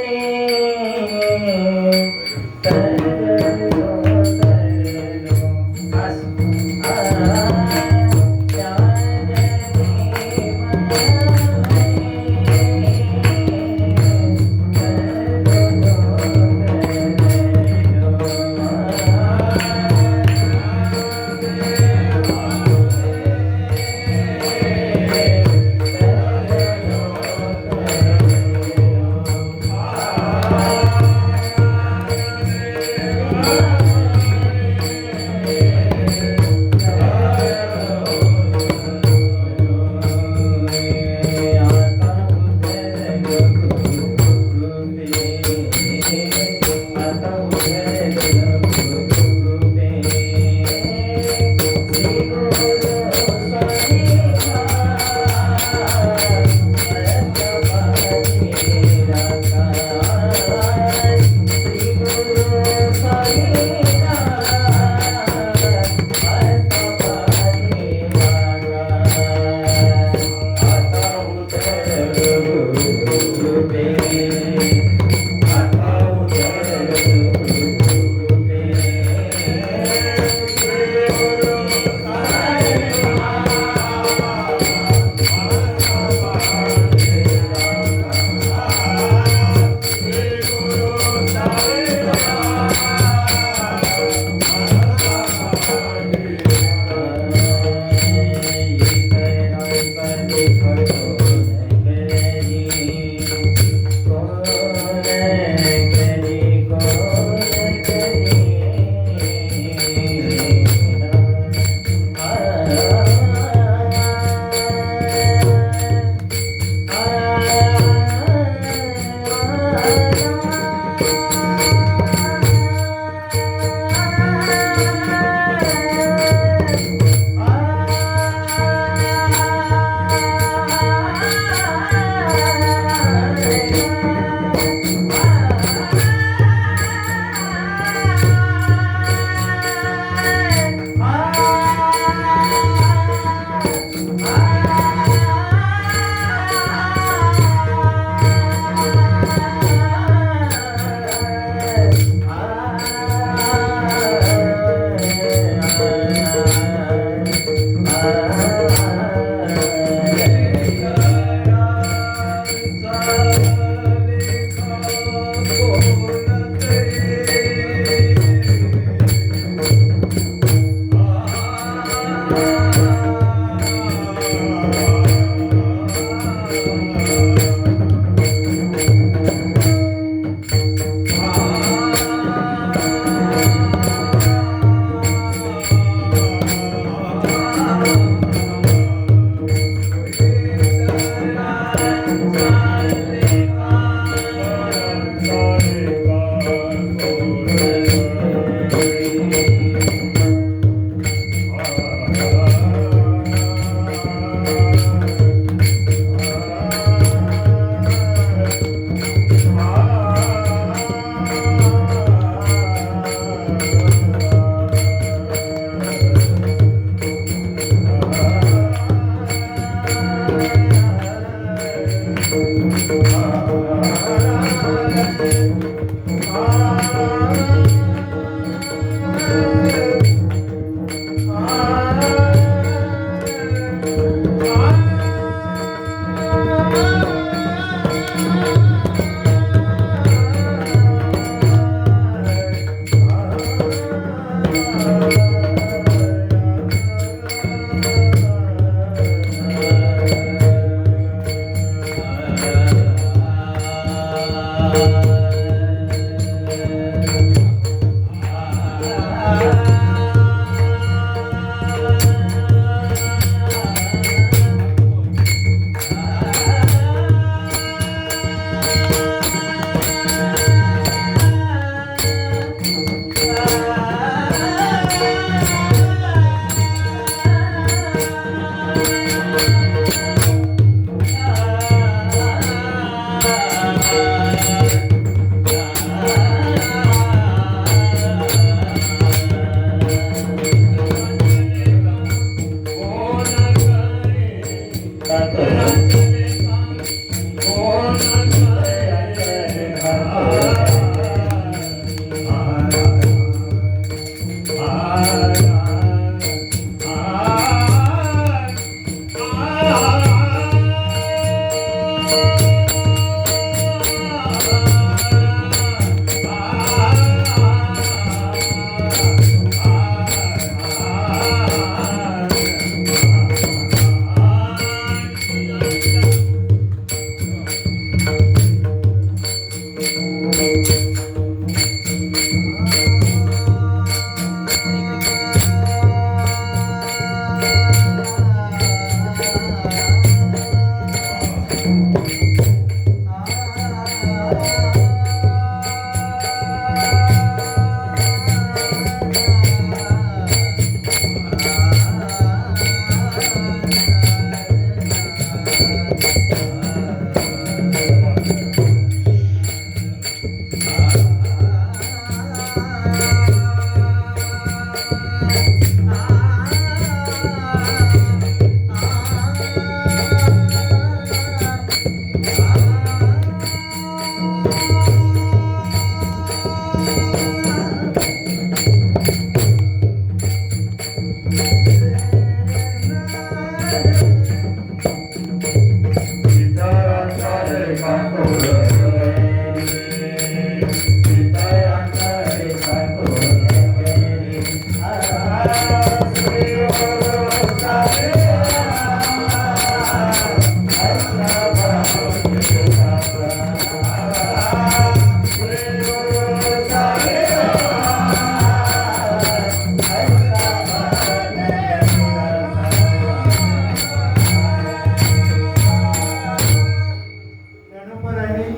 S1: ज्ञानोबरायांनी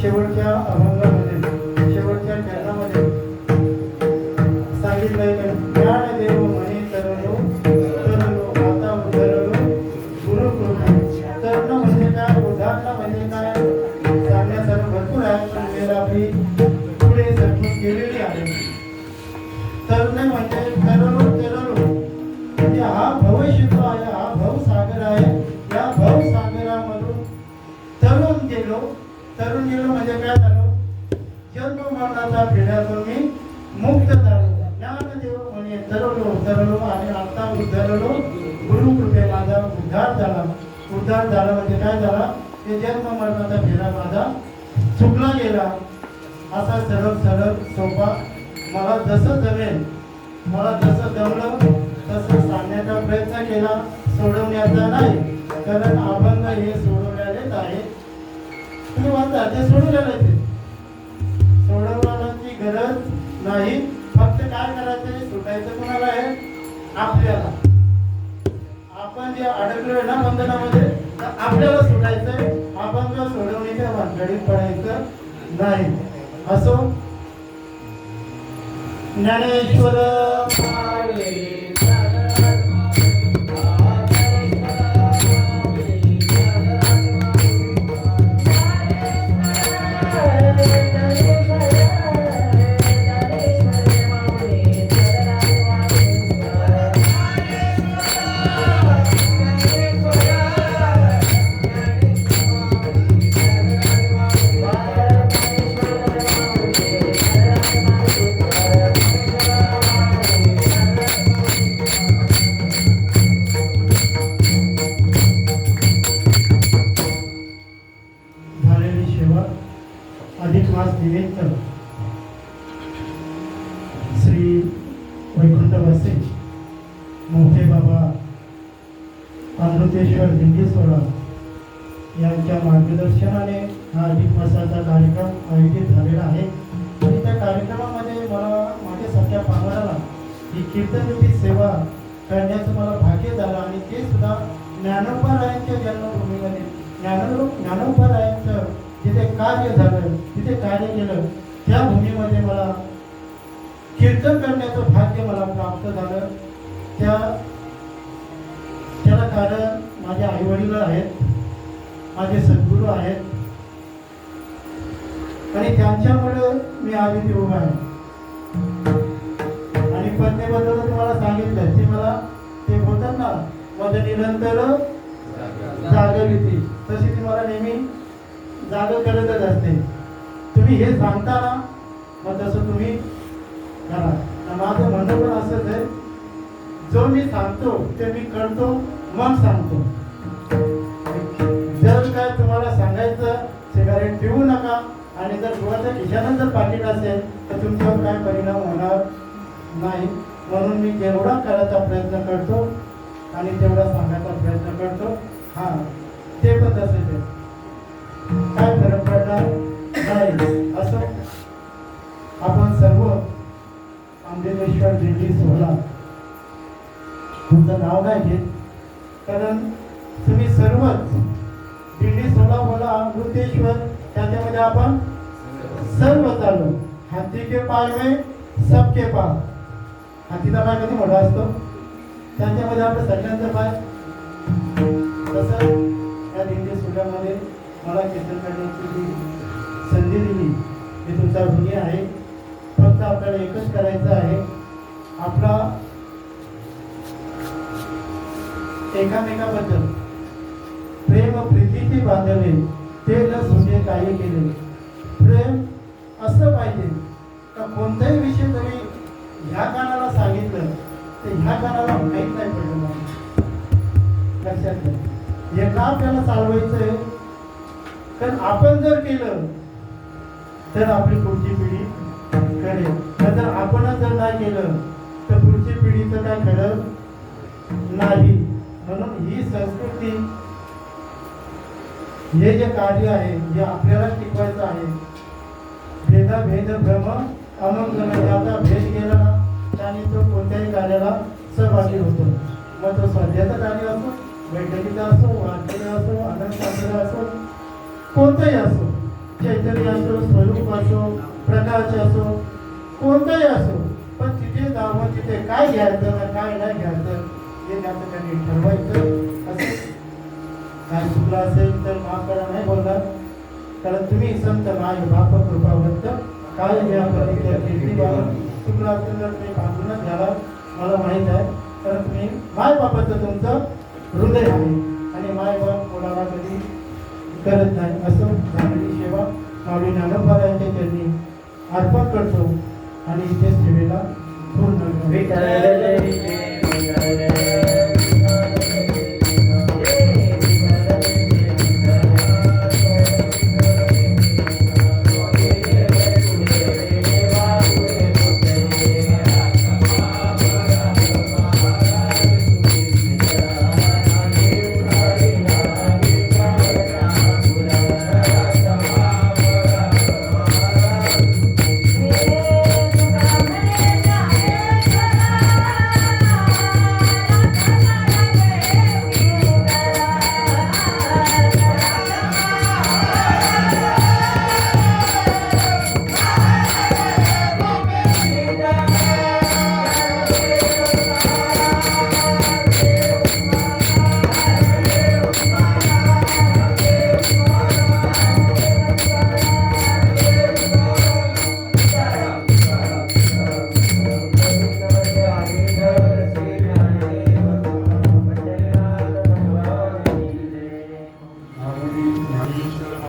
S1: शेवटच्या अभंगामध्ये शेवटच्या चरणामध्ये सांगितलंय की ज्ञानदेव म्हणे तरलो तरलो आता उतरलो गुरु कृपा तरण म्हणजे काय उदाहरण म्हणजे काय सांगण्यासारखं भरपूर आहे पण वेळ आपली पुढे सरकून गेलेली आहे. तरणे म्हणजे तरलो तरलो म्हणजे हा भवशिखर आहे, हा भवसागर आहे. या भवसागरामधून तरुण गेलो म्हणजे काय झालं जन्म मरणाचा पिढ्यातून मी मुक्त झालो. ज्ञानदेव म्हणे तरलो आणि आता उद्धरलो गुरु कृपे माझा उद्धार झाला म्हणजे काय झाला ते जन्म मरणाचा पिढा माझा चुकला गेला. असा सरळ सोपा मला जसं जमेल मला जसं जमलं तसं सांगण्याचा प्रयत्न केला, सोडवण्याचा नाही. कारण अभंग हे सोडवलेलेच आहे. तुम्ही म्हणता ते सोडवलेलं सोडवण्याची गरज नाही. फक्त काय करायचं सुटायचं कोणाला आहे आपल्याला. आपण जे अडकलोय ना बंधनामध्ये तर आपल्याला सुटायचंय. अभंग सोडवण्याच्या भानगडीत पडायचं नाही. असो ज्ञानेश्वर अधिक मास निमित्त श्री वैकुंठवासी मोठे बाबा अमृतेश्वर दिंडी सोहळा यांच्या मार्गदर्शनाने हा अधिक मासाचा कार्यक्रम आयोजित झालेला आहे. आणि त्या कार्यक्रमामध्ये मला माझ्या सख्या पांगराला ही कीर्तनरूपी सेवा करण्याचं मला भाग्य झालं. आणि ते सुद्धा ज्ञानोबरायांच्या जन्मभूमीमध्ये ज्ञानोबरायांचं जिथे कार्य झालं तिथे कार्य केलं त्या भूमीमध्ये मला कीर्तन करण्याचं भाग्य मला प्राप्त झालं. त्याला कारण माझे आईवडील आहेत, माझे सद्गुरू आहेत आणि त्यांच्यामुळे मी आज इथे उभा आहे. आणि पत्नीबद्दल तुम्हाला सांगितलं ते मला ते बोलतात ना माझं निरंतर जागविती तशी ती मला नेहमी जाग करतच असते. तुम्ही हे सांगता ना मग तसं तुम्ही करा. माझं म्हणणं पण असंच आहे, जो मी सांगतो ते मी करतो मग सांगतो. जर काय तुम्हाला सांगायचं सिगारेट पिऊ नका आणि जर गुळाच्या खिशानं जर पाकिट असेल तर तुमच्यावर काय परिणाम होणार नाही. म्हणून मी जेवढा करायचा प्रयत्न करतो आणि तेवढा सांगायचा प्रयत्न करतो. हां ते पण तसेच आहे, काय फरक पडणार नाही. असं आपण सर्व आंबेडेश्वर दिंडी सोहळा तुमचं नाव नाही घेत कारण तुम्ही सर्वच दिंडी सोहळा बोला अमृतेश्वर त्याच्यामध्ये आपण सर्व चालू. हाथी के पाय में सबके पाय. हातीचा पाय कधी मोठा असतो त्याच्यामध्ये आपलं सगळ्यांचं पाय. तसं या दिंडी सोहळ्यामध्ये मला कीर्तन करण्याची जी संधी दिली ही तुमचा ऋणी आहे. फक्त आपल्याला एकच करायचं आहे, आपला एकामेकाबद्दल प्रेम प्रीतीची बांधले ते न सोडे काही केले. प्रेम असलं पाहिजे का कोणताही विषय जरी ह्या कानाला सांगितलं तर ह्या कानाला माहीत नाही पडलं. लक्षात घ्या, हे का आपल्याला चालवायचं आहे कारण आपण जर केलं तर आपली पुढची पिढी करेल. जर आपणच जर नाही केलं तर पुढची पिढीचं काय खरं नाही. म्हणून ही संस्कृती, हे जे कार्य आहे हे आपल्याला टिकवायचं आहे. भेद भ्रम अमंगल, ज्याचा भेद गेला ना त्याने तो कोणत्याही कार्याला सहभागी होतो. मग तो स्वाध्यायाचं कार्य असो, बैठकीचा असो, वाचन असो, आनंद असो, कोणतंही असो, चैतन्य असो, स्वरूप असो, प्रकारचे असो, कोणतंही असो, पण तिथे जाऊन तिथे काय घ्यायचं ना काय नाही घ्यायचं हे त्याचं त्यांनी ठरवायचं. असं काय चुकलं असेल तर माफ करा, नाही बोलणार, कारण तुम्ही संत माय बाप कृपावंत काय घ्या कीर्तीबाबत चुकलं असेल तर तुम्ही बांधूनच घ्याला, मला माहीत आहे. कारण तुम्ही माय बापाचं तुमचं हृदय आहे आणि माय बाप कोणाला कधी करत नाही. असं झालेली सेवा माऊली ज्ञानोबा यांच्या चरणी अर्पण करतो आणि इथे सेवेला पूर्ण
S2: विठ्ठल